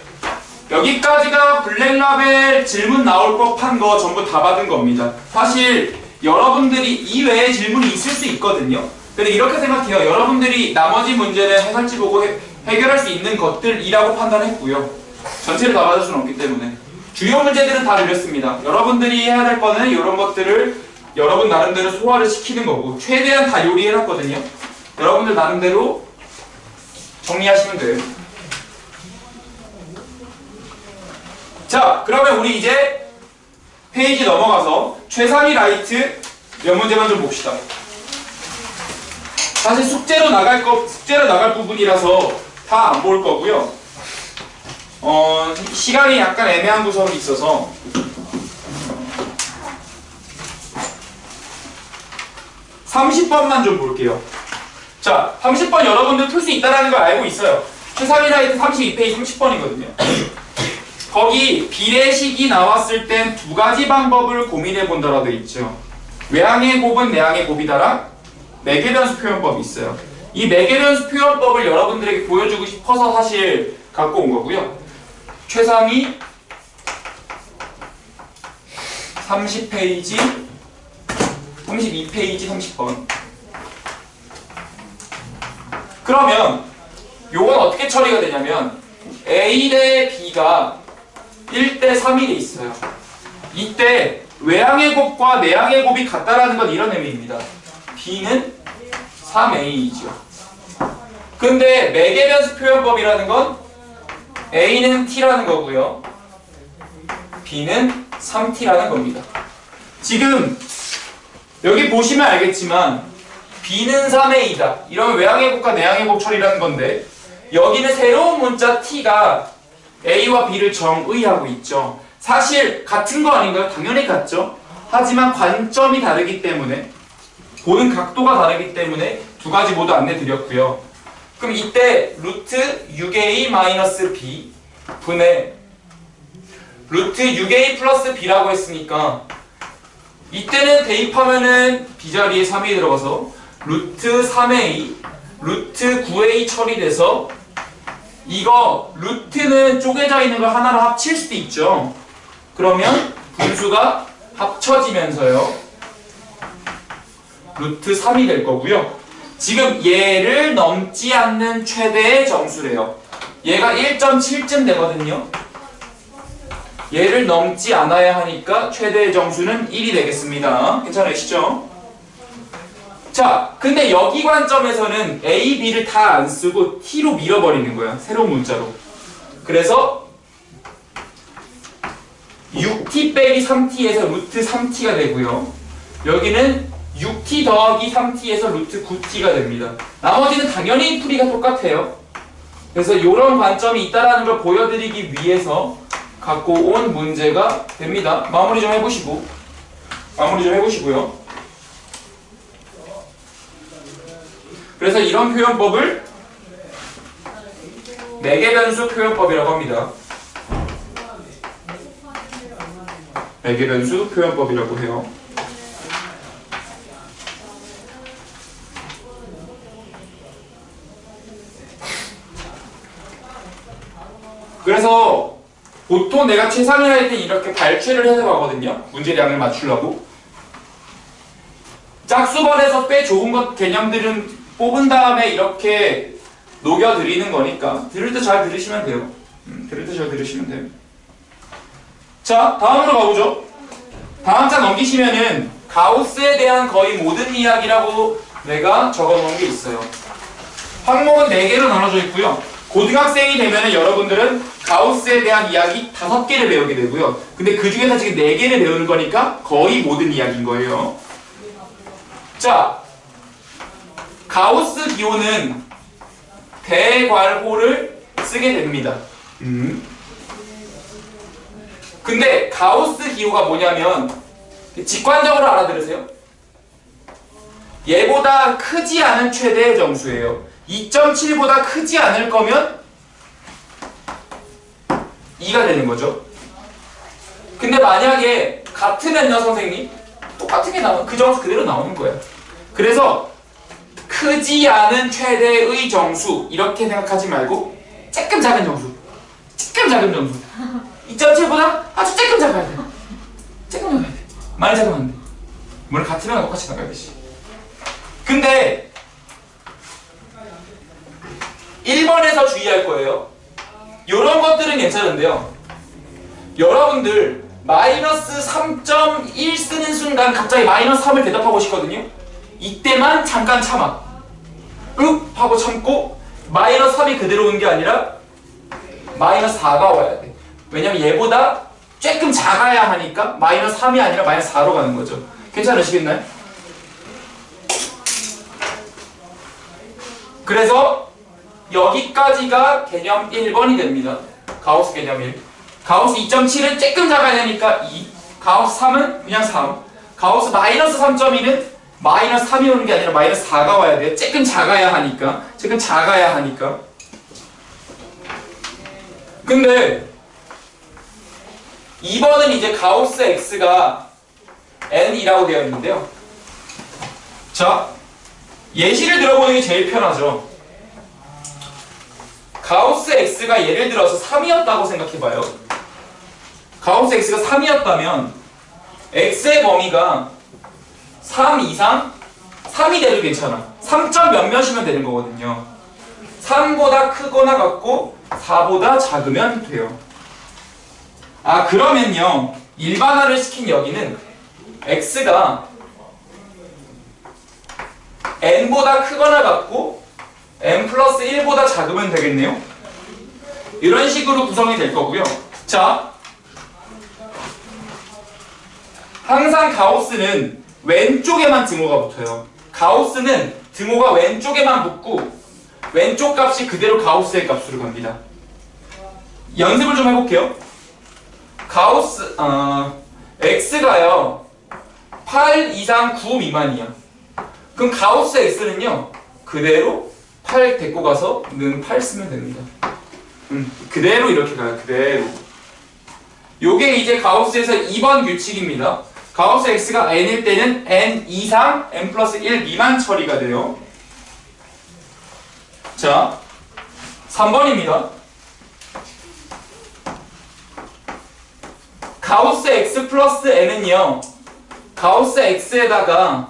여기까지가 블랙라벨 질문 나올 법한 거 전부 다 받은 겁니다. 사실 여러분들이 이외에 질문이 있을 수 있거든요. 근데 이렇게 생각해요. 여러분들이 나머지 문제는 해설지 보고 해결할 수 있는 것들이라고 판단했고요. 전체를 다 받을 수는 없기 때문에 주요 문제들은 다 드렸습니다. 여러분들이 해야 될 거는 이런 것들을 여러분 나름대로 소화를 시키는 거고 최대한 다 요리해놨거든요. 여러분들 나름대로 정리하시면 돼요. 자, 그러면 우리 이제 페이지 넘어가서 최상위 라이트 몇 문제만 좀 봅시다. 사실 숙제로 나갈 부분이라서 다 안 볼 거고요. 시간이 약간 애매한 구석이 있어서 30번만 좀 볼게요. 자, 30번 여러분들 풀 수 있다는 걸 알고 있어요. 최상위 라이트 32페이지 30번이거든요. 거기 비례식이 나왔을 땐 두 가지 방법을 고민해 본다라고 되어 있죠. 외항의 곱은 내항의 곱이다랑 매개변수 표현법이 있어요. 이 매개변수 표현법을 여러분들에게 보여주고 싶어서 사실 갖고 온 거고요. 최상위 30페이지 32페이지 30번. 그러면 요건 어떻게 처리가 되냐면 A 대 B가 1대 3이 돼 있어요. 이때 외항의 곱과 내항의 곱이 같다라는 건 이런 의미입니다. B는 3A이죠. 근데 매개변수 표현법이라는 건 A는 T라는 거고요. B는 3T라는 겁니다. 지금 여기 보시면 알겠지만 B는 3A이다. 이러면 외항의 곱과 내항의 곱 처리라는 건데 여기는 새로운 문자 T가 A와 B를 정의하고 있죠. 사실 같은 거 아닌가요? 당연히 같죠. 하지만 관점이 다르기 때문에 보는 각도가 다르기 때문에 두 가지 모두 안내 드렸고요. 그럼 이때 루트 6A-B 분의 루트 6A 플러스 B라고 했으니까 이때는 대입하면은 B 자리에 3A 들어가서 루트 3A 루트 9A 처리돼서 이거 루트는 쪼개져 있는 걸 하나로 합칠 수도 있죠. 그러면 분수가 합쳐지면서요 루트 3이 될 거고요. 지금 얘를 넘지 않는 최대의 정수래요. 얘가 1.7쯤 되거든요. 얘를 넘지 않아야 하니까 최대의 정수는 1이 되겠습니다. 괜찮으시죠? 자, 근데 여기 관점에서는 A, B를 다 안 쓰고 T로 밀어버리는 거야. 새로운 문자로. 그래서 6T 빼기 3T에서 루트 3T가 되고요. 여기는 6T 더하기 3T에서 루트 9T가 됩니다. 나머지는 당연히 풀이가 똑같아요. 그래서 이런 관점이 있다는 걸 보여드리기 위해서 갖고 온 문제가 됩니다. 마무리 좀 해보시고요. 그래서 이런 표현법을 매개변수 표현법이라고 합니다. 매개변수 표현법이라고 해요. 그래서 보통 내가 최상위를 할 때 이렇게 발췌를 해서 가거든요. 문제량을 맞추려고. 짝수번에서 꽤 좋은 것 개념들은 뽑은 다음에 이렇게 녹여드리는 거니까 들을 때 잘 들으시면 돼요. 자, 다음으로 가보죠. 다음 장 넘기시면은 가우스에 대한 거의 모든 이야기라고 내가 적어놓은 게 있어요. 항목은 4개로 나눠져 있고요. 고등학생이 되면은 여러분들은 가우스에 대한 이야기 5개를 배우게 되고요. 근데 그 중에서 지금 4개를 배우는 거니까 거의 모든 이야기인 거예요. 자, 가우스 기호는 대괄호를 쓰게 됩니다. 근데 가우스 기호가 뭐냐면 직관적으로 알아들으세요. 얘보다 크지 않은 최대의 정수예요. 2.7보다 크지 않을 거면 2가 되는 거죠. 근데 만약에 같으면요 선생님? 똑같은 게 나오면 그 정수 그대로 나오는 거예요. 그래서 크지 않은 최대의 정수 이렇게 생각하지 말고 조금 작은 정수, 조금 작은 정수. 2.7보다 아주 조금 작아야 돼. 조금 작아야 돼. 많이 작으면 안 돼. 물론 같으면 똑같이 나가야 되지. 근데 1번에서 주의할 거예요. 이런 것들은 괜찮은데요. 여러분들 마이너스 3.1 쓰는 순간 갑자기 마이너스 3을 대답하고 싶거든요. 이때만 잠깐 참아. 윽 하고 참고 마이너스 3이 그대로 온 게 아니라 마이너스 4가 와야 돼. 왜냐면 얘보다 조금 작아야 하니까 마이너스 3이 아니라 마이너스 4로 가는 거죠. 괜찮으시겠나요? 그래서 여기까지가 개념 1번이 됩니다. 가우스 개념 1. 가우스 2.7은 조금 작아야 되니까 2. 가우스 3은 그냥 3. 가우스 마이너스 3.2는 마이너스 3이 오는 게 아니라 마이너스 4가 와야 돼요. 조금 작아야 하니까. 조금 작아야 하니까. 근데 2번은 이제 가우스 x가 n이라고 되어 있는데요. 자, 예시를 들어보는 게 제일 편하죠. 가우스 x가 예를 들어서 3이었다고 생각해봐요. 가우스 x가 3이었다면 x의 범위가 3 이상 3이 돼도 괜찮아. 3점 몇몇이면 되는 거거든요. 3보다 크거나 같고 4보다 작으면 돼요. 아 그러면요 일반화를 시킨 여기는 x가 n보다 크거나 같고 n 플러스 1보다 작으면 되겠네요. 이런 식으로 구성이 될 거고요. 자, 항상 가우스는 왼쪽에만 등호가 붙어요. 가우스는 등호가 왼쪽에만 붙고 왼쪽 값이 그대로 가우스의 값으로 갑니다. 연습을 좀 해볼게요. 가우스 x가요 8 이상 9 미만이야. 그럼 가우스 x는요 그대로 8 데리고 가서 는 8 쓰면 됩니다. 그대로 이렇게 가요. 그대로. 요게 이제 가우스에서 2번 규칙입니다. 가우스 x가 n일 때는 n 이상 n 플러스 1 미만 처리가 돼요. 자, 3번입니다. 가우스 x 플러스 n은요 가우스 x에다가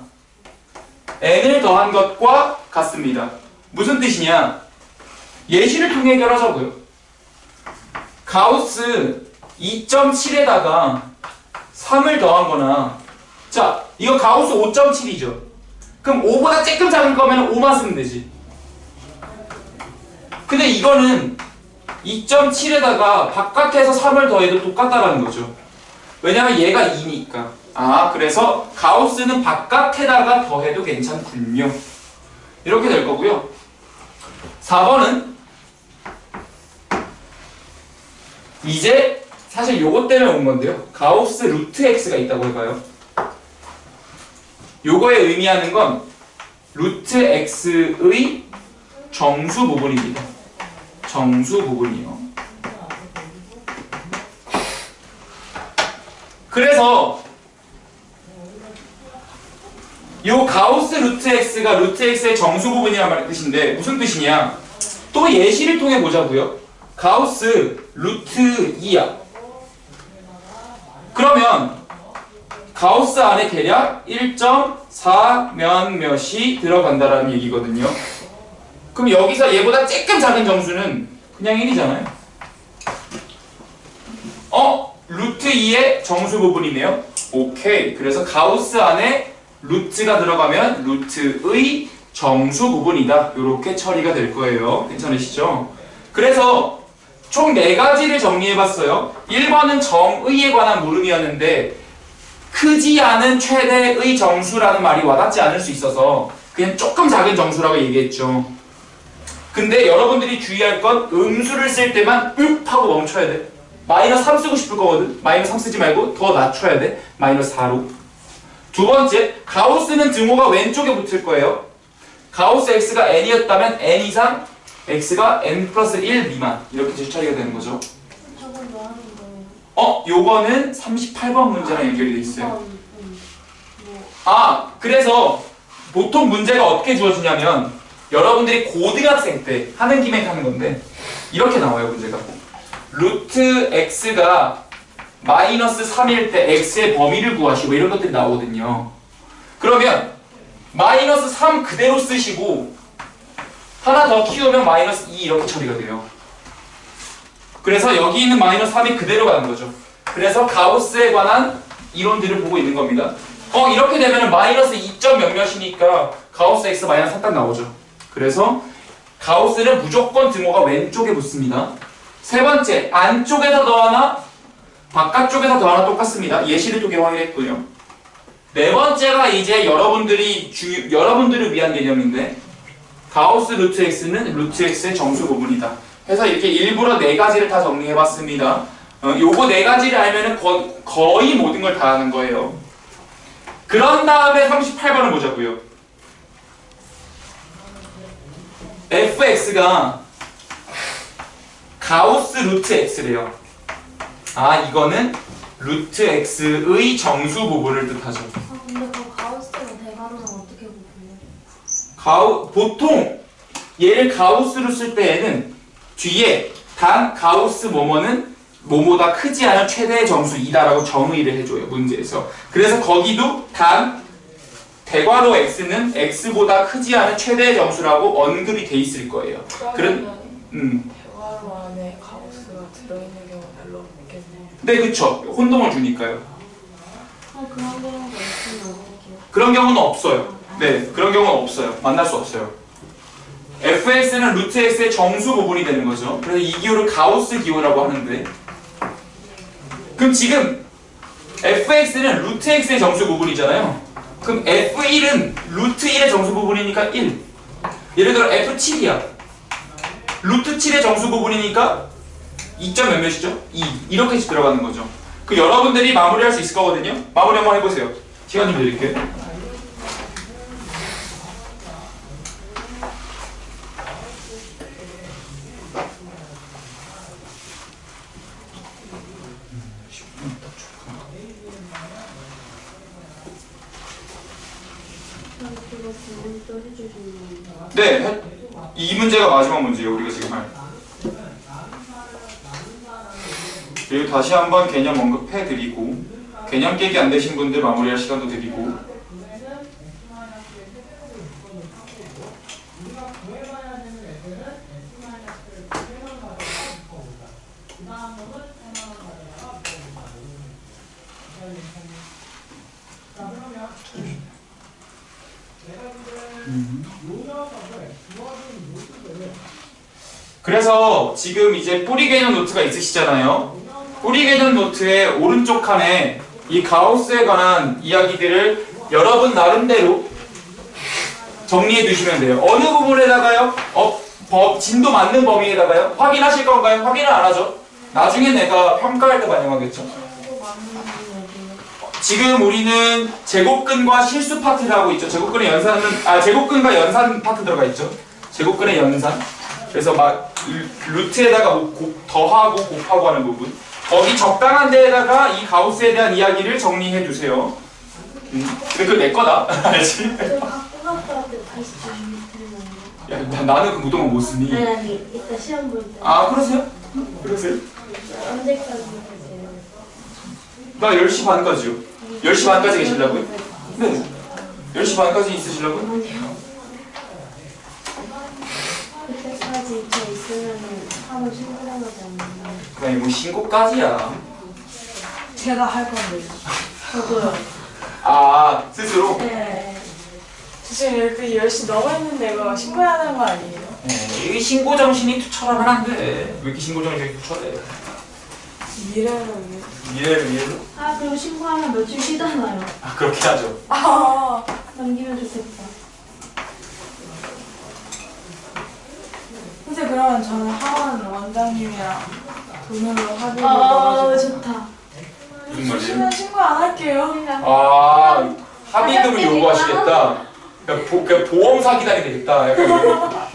n을 더한 것과 같습니다. 무슨 뜻이냐? 예시를 통해 해결하자고요. 가우스 2.7에다가 3을 더한 거나 자 이거 가우스 5.7이죠. 그럼 5보다 조금 작은 거면 5만 쓰면 되지. 근데 이거는 2.7에다가 바깥에서 3을 더해도 똑같다라는 거죠. 왜냐면 얘가 2니까. 아 그래서 가우스는 바깥에다가 더해도 괜찮군요. 이렇게 될 거고요. 4번은 이제 사실 요것 때문에 온 건데요. 가우스 루트 x가 있다고 해봐요. 요거에 의미하는 건 루트 x의 정수 부분입니다. 정수 부분이요. 그래서 요 가우스 루트 x가 루트 x의 정수 부분이란 뜻인데 무슨 뜻이냐? 또 예시를 통해 보자고요. 가우스 루트 2야. 그러면 가우스 안에 대략 1.4 몇몇이 들어간다라는 얘기거든요. 그럼 여기서 얘보다 조금 작은 정수는 그냥 1이잖아요. 루트 2의 정수 부분이네요. 오케이. 그래서 가우스 안에 루트가 들어가면 루트의 정수 부분이다. 이렇게 처리가 될 거예요. 괜찮으시죠? 그래서 총 4가지를 정리해봤어요. 1번은 정의에 관한 물음이었는데 크지 않은 최대의 정수라는 말이 와닿지 않을 수 있어서 그냥 조금 작은 정수라고 얘기했죠. 근데 여러분들이 주의할 건 음수를 쓸 때만 윽 하고 멈춰야 돼. 마이너스 3 쓰고 싶을 거거든. 마이너스 3 쓰지 말고 더 낮춰야 돼. 마이너스 4로. 두 번째, 가우스는 등호가 왼쪽에 붙을 거예요. 가우스 x가 n이었다면 n 이상 x가 n 플러스 1 미만 이렇게 제처리가 되는 거죠. 저건 뭐 하는 거예요? 요거는 38번 문제랑 연결이 돼 있어요. 뭐 그래서 보통 문제가 어떻게 주어지냐면 여러분들이 고등학생 때 하는 김에 하는 건데 이렇게 나와요 문제가. 루트 x가 마이너스 3일 때 x의 범위를 구하시고 이런 것들이 나오거든요. 그러면 마이너스 3 그대로 쓰시고 하나 더 키우면 마이너스 2 이렇게 처리가 돼요. 그래서 여기 있는 마이너스 3이 그대로 가는 거죠. 그래서 가우스에 관한 이론들을 보고 있는 겁니다. 이렇게 되면 마이너스 2점 몇몇이니까 가우스 x 마이너스 3 딱 나오죠. 그래서 가우스는 무조건 등호가 왼쪽에 붙습니다. 세 번째, 안쪽에다 더하나 바깥쪽에다 더하나 똑같습니다. 예시를 통해 확인했고요. 네 번째가 이제 여러분들을 위한 개념인데 가우스 루트 x는 루트 x의 정수 부분이다. 그래서 이렇게 일부러 네 가지를 다 정리해봤습니다. 요거 네 가지를 알면은 거의 모든 걸 다 아는 거예요. 그런 다음에 38번을 보자고요. fx가 가우스 루트 x래요. 이거는 루트 x의 정수 부분을 뜻하죠. 근데 그 가우스랑 대괄호랑 어떻게 구분해요? 보통 얘를 가우스로 쓸 때에는 뒤에 단 가우스 뭐뭐는 뭐뭐다 크지 않은 최대의 정수이다라고 정의를 해줘요 문제에서. 그래서 거기도 단 대괄호 x는 x보다 크지 않은 최대의 정수라고 언급이 돼 있을 거예요. 그러면 대괄호 안에 가우스가 들어있는 경우 별로 없겠네요. 네, 그쵸. 혼동을 주니까요. 그런 경우가 있으면 어떡해요? 그런 경우는 없어요. 네, 그런 경우는 없어요. 만날 수 없어요. fx는 루트 x의 정수 부분이 되는 거죠. 그래서 이 기호를 가우스 기호라고 하는데, 그럼 지금 fx는 루트 x의 정수 부분이잖아요. 그럼 f1은 루트 1의 정수 부분이니까 1. 예를 들어 f7이야. 루트 7의 정수 부분이니까 2점 몇몇이죠? 2. 이렇게 들어가는 거죠. 그 여러분들이 마무리할 수 있을 거거든요. 마무리 한번 해보세요. 시간 좀 드릴게요. 그거 분명 또 해주시는 건가요? 네, 이 문제가 마지막 문제예요. 우리가 지금 할. 그리고 다시 한번 개념 언급해드리고 개념 깨기 안 되신 분들 마무리할 시간도 드리고. 그래서 지금 이제 뿌리 개념 노트가 있으시잖아요. 뿌리 개념 노트의 오른쪽 칸에 이 가우스에 관한 이야기들을 여러분 나름대로 정리해 두시면 돼요. 어느 부분에다가요? 진도 맞는 범위에다가요? 확인하실 건가요? 확인을 안 하죠. 나중에 내가 평가할 때 반영하겠죠. 지금 우리는 제곱근과 실수 파트를 하고 있죠. 제곱근과 연산 파트 들어가 있죠. 제곱근의 연산. 그래서 막 루트에다가 더하고 곱하고 하는 부분. 거기 적당한 데에다가 이 가우스에 대한 이야기를 정리해 주세요. 근데 그거 내 거다. 알지? 저 갖고 갔다 할 때 다시 드리면 야, 나는 그 무덤은 못 쓰니. 아니 이따 시험 볼 때. 그러세요? 그러세요? 언제까지 하세요? 나 10시 반까지요. 10시 반까지 계시려고요? 네. 10시 반까지 있으시려고요? 아니요. 그때까지 저 있으면 하루 신고하지 않나요? 그냥 뭐 신고까지야. 제가 할 건데요. 저도요. 스스로? 네. 지금 이렇게 10시 넘어있는데 이거 신고해야 하는 거 아니에요? 이 신고 정신이 투철하면 안 돼. 왜 이렇게 신고 정신이 투철해? 미래를 위해. 미래를? 그리고 신고하면 며칠 쉬잖아요. 그렇게 하죠. 넘기면 좋겠다. 근데 그러면 저는 하원 원장님이랑 돈으로 합의를 넣어가지고 좋다. 무슨 말이에요? 쉬면 신고 안 할게요. 합의금을 요구하시겠다. 그러니까 보험 사기단이 되겠다. 약간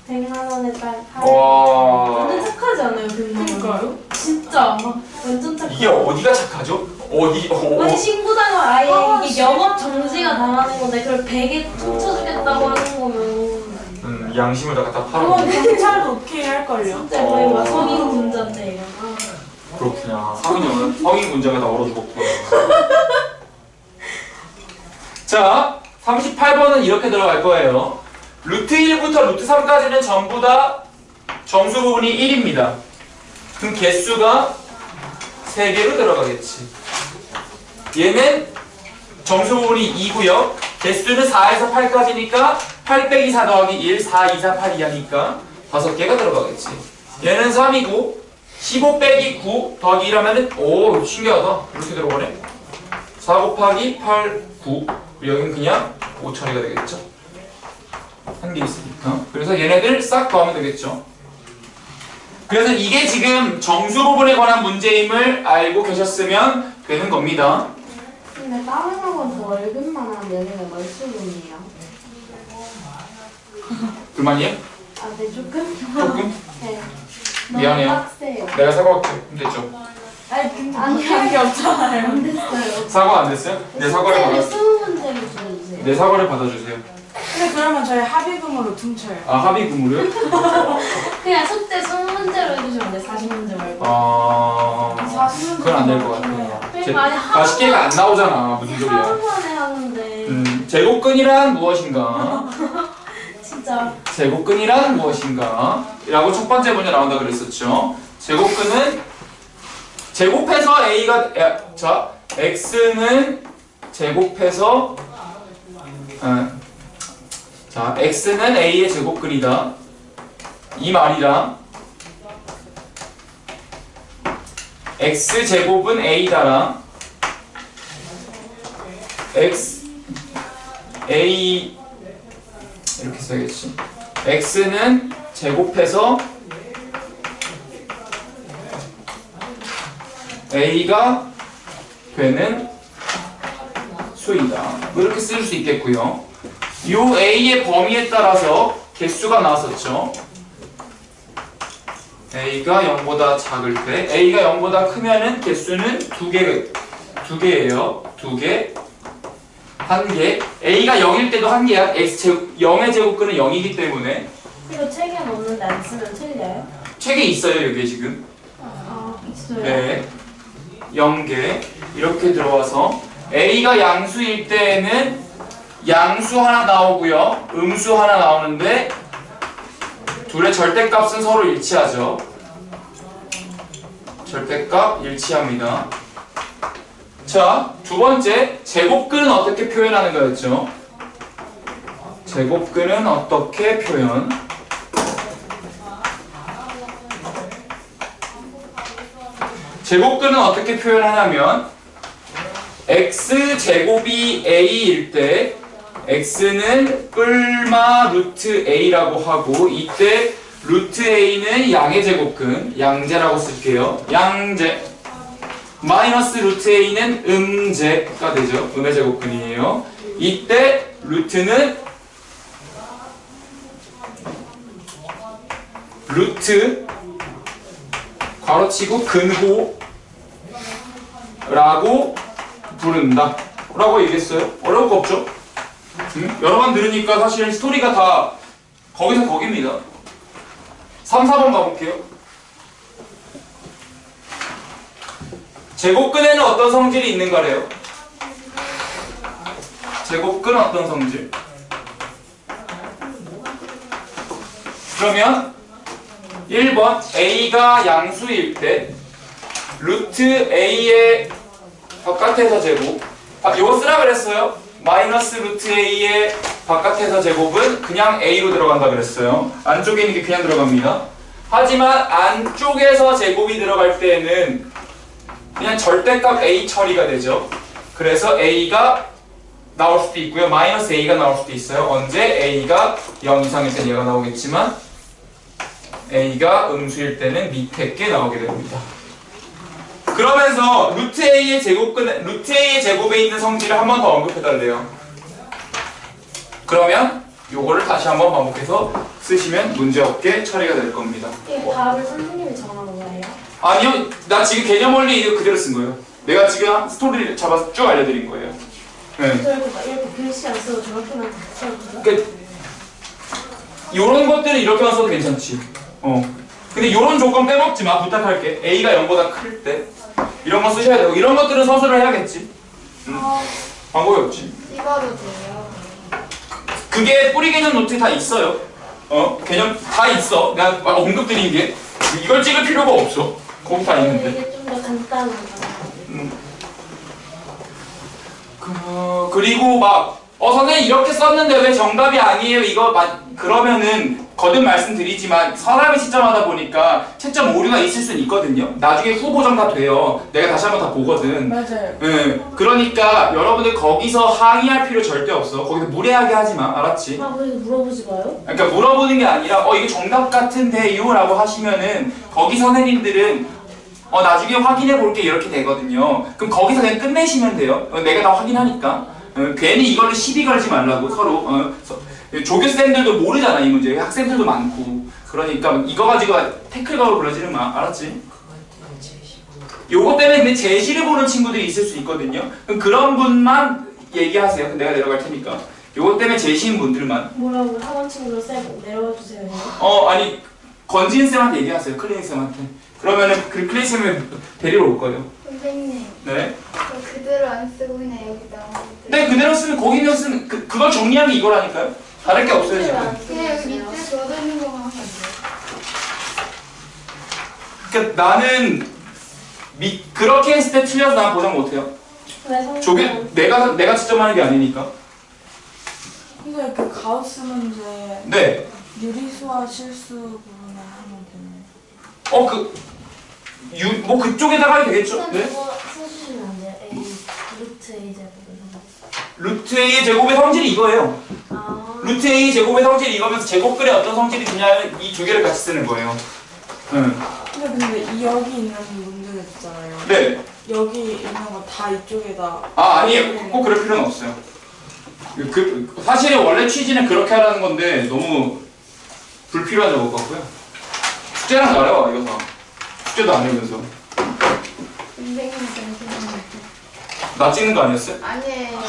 100만 원에 딱 와. 완전 착하지 않아요? 100만 원. 그러니까요? 진짜 완전 착해. 이게 어디가 착하죠? 아니 신고당을 아예 이게 영업 정지가 당하는 건데 그걸 100에 퉁쳐주겠다고 하는 거면 양심을 다 갖다 팔아. 그건 경찰도 오케이 할걸요? 진짜 거의 막 성인 군자인데 이거. 그렇구나. 성인 문제가 다 얼어 죽었구나. 자, 38번은 이렇게 들어갈 거예요. 루트 1부터 루트 3까지는 전부 다 정수 부분이 1입니다. 그럼 개수가 3개로 들어가겠지. 얘는 정수 부분이 2고요. 개수는 4에서 8까지니까 8 빼기 4 더하기 1, 4, 2, 4, 8, 2 하니까 5개가 들어가겠지. 얘는 3이고 15 빼기 9 더하기 1 하면은 오 신기하다. 이렇게 들어가네. 4 곱하기 8, 9 여기는 그냥 5 처리가 되겠죠. 한 개 있으니까. 그래서 얘네들 싹 더하면 되겠죠. 그래서 이게 지금 정수 부분에 관한 문제임을 알고 계셨으면 되는 겁니다. 근데 다른 학원 저 월급만 하면 얘네가 몇 수분이에요? 불만이에요? 아, 네 조금? 조금? 네. 미안해요. 너무 빡세요. 내가 사과할게. 힘들죠? 아니 근데 아니, 하는 게 없잖아요. 안 됐어요. 사과 안 됐어요? 내 사과를 받아. 20문제를 주세요. 내 사과를 받아주세요. 근데 그러면 저희 합의금으로 퉁쳐요. 아 합의금으로요? 그냥 숙제 20문제로 해주시면 안 돼요? 40문제 말고. 아 40문 그건 안 될 것 같아요. 그러니까 아니 맛있게가 안 나오잖아. 무슨 소리야? 하루 만에 하는데 제곱근이란 무엇인가? 진짜 제곱근이란 무엇인가? 라고 첫 번째 문제 나온다 그랬었죠. 제곱근은 제곱해서 a가 자 x는 제곱해서 자 x는 a의 제곱근이다. 이 말이랑 x 제곱은 a다랑 x a 이렇게 써야겠지. x는 제곱해서 a가 되는 수이다. 뭐 이렇게 쓸 수 있겠고요. 요 a의 범위에 따라서 개수가 나왔었죠. a가 0보다 작을 때 a가 0보다 크면은 개수는 2개예요. 2개, 1개. a가 0일 때도 1개야. x 0의 제곱근은 0이기 때문에 이거 책에 없는데 안 쓰면 틀려요? 책에 있어요. 여기 지금. 아 있어요? 네. 0개 이렇게 들어와서 a가 양수일 때에는 양수 하나 나오고요. 음수 하나 나오는데 둘의 절대값은 서로 일치하죠. 절대값 일치합니다. 자, 두 번째 제곱근은 어떻게 표현하는 거였죠? 제곱근은 어떻게 표현? 제곱근은 어떻게 표현하냐면 x제곱이 a일 때 x는 뿔마 루트 a라고 하고 이때 루트 a는 양의 제곱근 양제라고 쓸게요. 양제 마이너스 루트 a는 음제가 되죠. 음의 제곱근이에요. 이때 루트는 루트 괄호치고 근호라고 부른다 라고 얘기했어요. 어려울 거 없죠? 여러 번 들으니까 사실 스토리가 다 거기서 거기입니다. 3, 4번 가볼게요. 제곱근에는 어떤 성질이 있는가래요? 제곱근 어떤 성질? 그러면 1번 a가 양수일 때 루트 a의 바깥에서 제곱 이거 쓰라 그랬어요. 마이너스 루트 a의 바깥에서 제곱은 그냥 a로 들어간다 그랬어요. 안쪽에 있는 게 그냥 들어갑니다. 하지만 안쪽에서 제곱이 들어갈 때는 그냥 절대값 a 처리가 되죠. 그래서 a가 나올 수도 있고요. 마이너스 a가 나올 수도 있어요. 언제? a가 0 이상일 땐 얘가 나오겠지만 a가 음수일 때는 밑에 게 나오게 됩니다. 그러면서 루트 a의 제곱에 있는 성질을 한 번 더 언급해 달래요. 그러면 요거를 다시 한번 반복해서 쓰시면 문제없게 처리가 될 겁니다. 이 답을 선생님이 정한 거예요? 아니요, 나 지금 개념 원리 이거 그대로 쓴 거예요. 내가 지금 스토리를 잡아서 쭉 알려드린 거예요. 네. 이렇게 글씨 안 쓰고 저렇게만 써도 돼요? 그러니까 요런 것들은 이렇게만 써도 괜찮지. 근데 요런 조건 빼먹지 마. 부탁할게. A가 0보다 클 때 이런 거 쓰셔야 되고 이런 것들은 서술을 해야겠지. 방법이 없지. 찍어도 돼요? 그게 뿌리 개념 노트에 다 있어요. 개념 다 있어. 내가 막 언급드린 게 이걸 찍을 필요가 없어. 거기 다 있는데. 이게 좀 더 간단한 그리고 막 선생님 이렇게 썼는데 왜 정답이 아니에요? 이거 그러면은 거듭 말씀드리지만 사람의 시점하다 보니까 채점 오류가 있을 수는 있거든요. 나중에 후보 정답 돼요. 내가 다시 한번 다 보거든. 맞아요. 네. 그러니까 여러분들 거기서 항의할 필요 절대 없어. 거기서 무례하게 하지 마. 알았지? 아, 왜 물어보지 마요? 그러니까 물어보는 게 아니라 이거 정답 같은데요? 라고 하시면은 거기 선생님들은 나중에 확인해 볼게 이렇게 되거든요. 그럼 거기서 그냥 끝내시면 돼요. 내가 다 확인하니까. 괜히 이걸로 시비 걸지 말라고 서로. 조교쌤들도 모르잖아 이 문제. 학생들도 많고. 그러니까 이거 가지고 태클각으로 그러지는 마. 알았지? 요거 때문에 근데 제시를 보는 친구들이 있을 수 있거든요. 그럼 그런 분만 얘기하세요. 그럼 내가 내려갈 테니까. 요거 때문에 제시인 분들만. 뭐라고 학원 친구들 쌤 내려와 주세요. 아니 건진 쌤한테 얘기하세요. 클리닉 쌤한테. 그러면은 그 클리닉 쌤이 데리러 올 거예요. 선생님, 네. 그대로 안 쓰고 그냥 여기다. 네, 그대로 쓰면 거기 있는 쓰면 그걸 정리하면 이거라니까요. 다를 게 없어요 지금. 그냥 여기 밑에 적어 있는 거만 하면 안 돼요. 그러니까 나는 그렇게 했을 때 틀려서 난 보장 못해요. 왜 조개 내가 지점하는 게 아니니까. 근데 그 가우스 문제 네. 유리수와 실수 부분을 하면 되나요? 뭐 그쪽에다가 해도 되겠죠. 쌤 네. 그거 써주시면 안 돼요? 루트 A 제곱에서. 루트 A의 제곱의 성질이 이거예요. 루트 A 제곱의 성질이 이거면서 제곱글에 어떤 성질이 주냐면 이 두 개를 같이 쓰는 거예요. 근데 여기 있는 문제가 있잖아요. 네. 여기 있는 거 다 이쪽에다. 아니에요. 꼭 그럴 필요는 없어요. 사실 원래 취지는 그렇게 하라는 건데 너무 불필요한 것 같고요. 숙제랑 어려워 이거 다. 숙제도 안 해면서. 선생님 잠시만요. 나 찍는 거 아니었어요? 아니에요.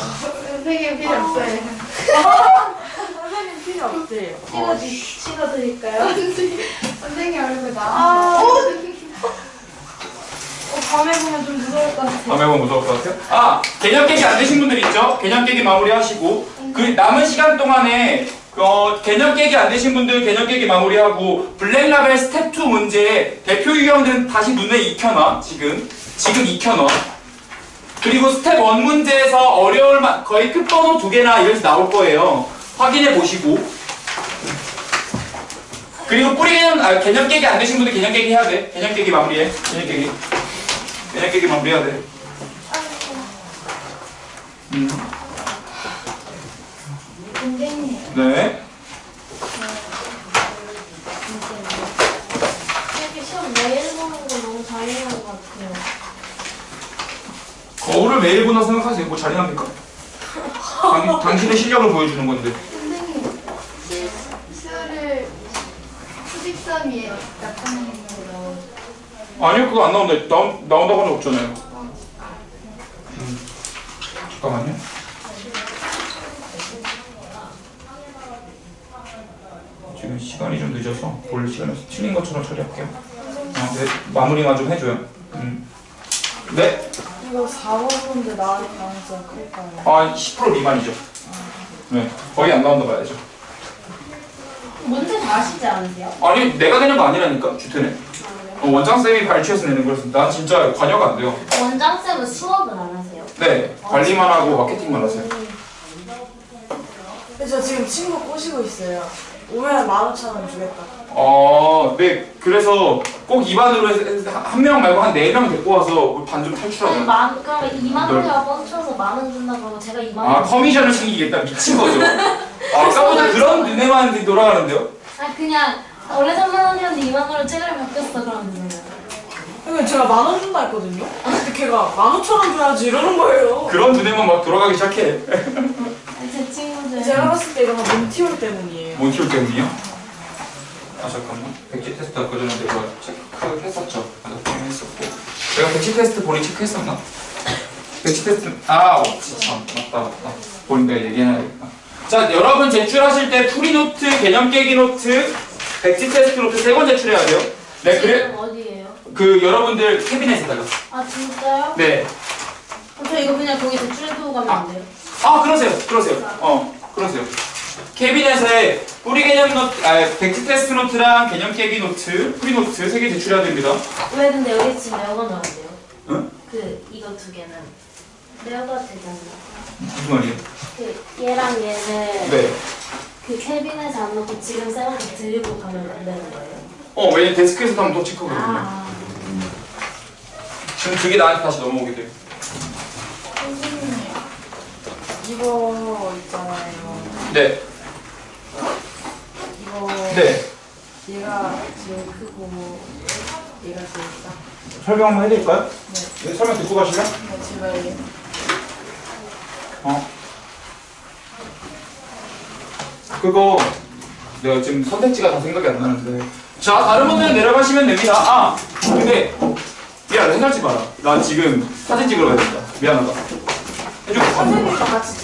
선생님 필요 없어요. 선생님 필요 없대요. 찍어드릴까요? 선생님 얼굴 나. 밤에 보면 좀 무서울 것 같아요. 밤에 보면 무서울 것 같아요? 개념 깨기 안 되신 분들 있죠? 개념 깨기 마무리하시고 그 남은 시간 동안에 개념 깨기 안 되신 분들 개념 깨기 마무리하고 블랙라벨 스텝 2 문제 대표 유형들은 다시 눈에 익혀놔. 지금 익혀놔. 그리고 스텝 1 문제에서 어려울 거의 끝번호 2개나 이렇게 나올 거예요. 확인해 보시고. 그리고 뿌리 개념 깨기 안 되신 분들 개념 깨기 해야 돼. 개념 깨기 마무리해. 개념 깨기 마무리해야 돼. 선생님. 네. 이렇게 시험 매일 보는 거 너무 잔인한 것 같아요. 거울을 매일 보나 생각하세요. 뭐 잔인합니까? 당신의 실력을 보여주는 건데. 선생님. 수를 수직선이 나타내는 거로. 아니요, 그거 안 나온다. 나온다고 한 적 없잖아요. 잠깐만요. 지금 시간이 좀 늦어서 볼 시간에서 틀린 것처럼 처리할게요. 네, 마무리만 좀 해줘요. 네. 이거 4번 문제 나올 가능성이 클까요? 10% 미만이죠. 네, 거의 안 나온다 봐야죠. 문제 다 아시지 않으세요? 아니, 내가 내는 거 아니라니까, 주태는. 원장쌤이 발췌해서 내는 거라서 난 진짜 관여가 안 돼요. 원장쌤은 수업을 안 하세요? 네, 관리만 하고 마케팅만 하세요. 근데 저 지금 친구 꼬시고 있어요. 오면 15,000원 주겠다. 네, 그래서 꼭 2반으로 해서 한 명 말고 한 4명 데리고 와서 반 좀 탈출하자. 그러면 2만 원이가 뻥쳐서 10,000원 준다 그러면 제가 2만 원. 커미션을 챙기겠다. 미친 거죠. 아까보다 그런 눈에만 돌아가는데요? 그냥 원래 3만 원이었는데 2만 원으로 최근에 바뀌었어 그러면 되잖아요. 근데 제가 10,000원 준다 했거든요? 근데 걔가 15,000원 줘야지 이러는 거예요. 그런 눈에만 막 돌아가기 시작해. 제 친구들 근데 제가 봤을 때 이거 다 몬티올 때문이에요. 몬티올 때문이요? 아 잠깐만. 백지 테스트 아까 전에 내가 체크했었죠. 맞아, 했었고. 내가 백지 테스트 본인 체크했었나? 백지 테스트 참 맞다. 본인 내가 얘기해놔야겠다. 자, 여러분 제출하실 때 풀이 노트, 개념 깨기 노트, 백지 테스트 노트 3권 제출해야 돼요. 네, 그래. 지금 어디예요? 그 여러분들 캐비넷에다가. 아 진짜요? 네. 저 이거 그냥 거기 제출해두고 가면 안 돼요? 아, 그러세요. 그러세요. 캐비넷에 뿌리 개념 노트, 백지 테스트 노트랑 개념 깨기 노트, 풀이 노트 3개 제출해야 됩니다. 왜 근데 여기 지금 내어가 나온대요? 응? 그 이거 2개는 내어가 되지 않나? 무슨 말이에요? 그 얘랑 얘는 네. 그 캐비넷에 안 넣고 지금 쌤한테 들고 가면 안 되는 거예요? 왜냐면 데스크에서 하면 또 체크거든요. 아, 지금 그게 나한테 다시 넘어오게 돼요. 선생님. 이거 있잖아요. 네. 이거 네. 얘가 제일 크고 얘가 제일 작고. 설명 한번 해드릴까요? 네. 설명 듣고 가실래요? 제가 얘 그거 내가 지금 선택지가 다 생각이 안 나는데. 자, 다른 분들은 내려가시면 됩니다. 근데 야, 나 해가지 마라. 나 지금 사진 찍으러 가야 된다. 미안하다. 해줄게. 선생님과 같이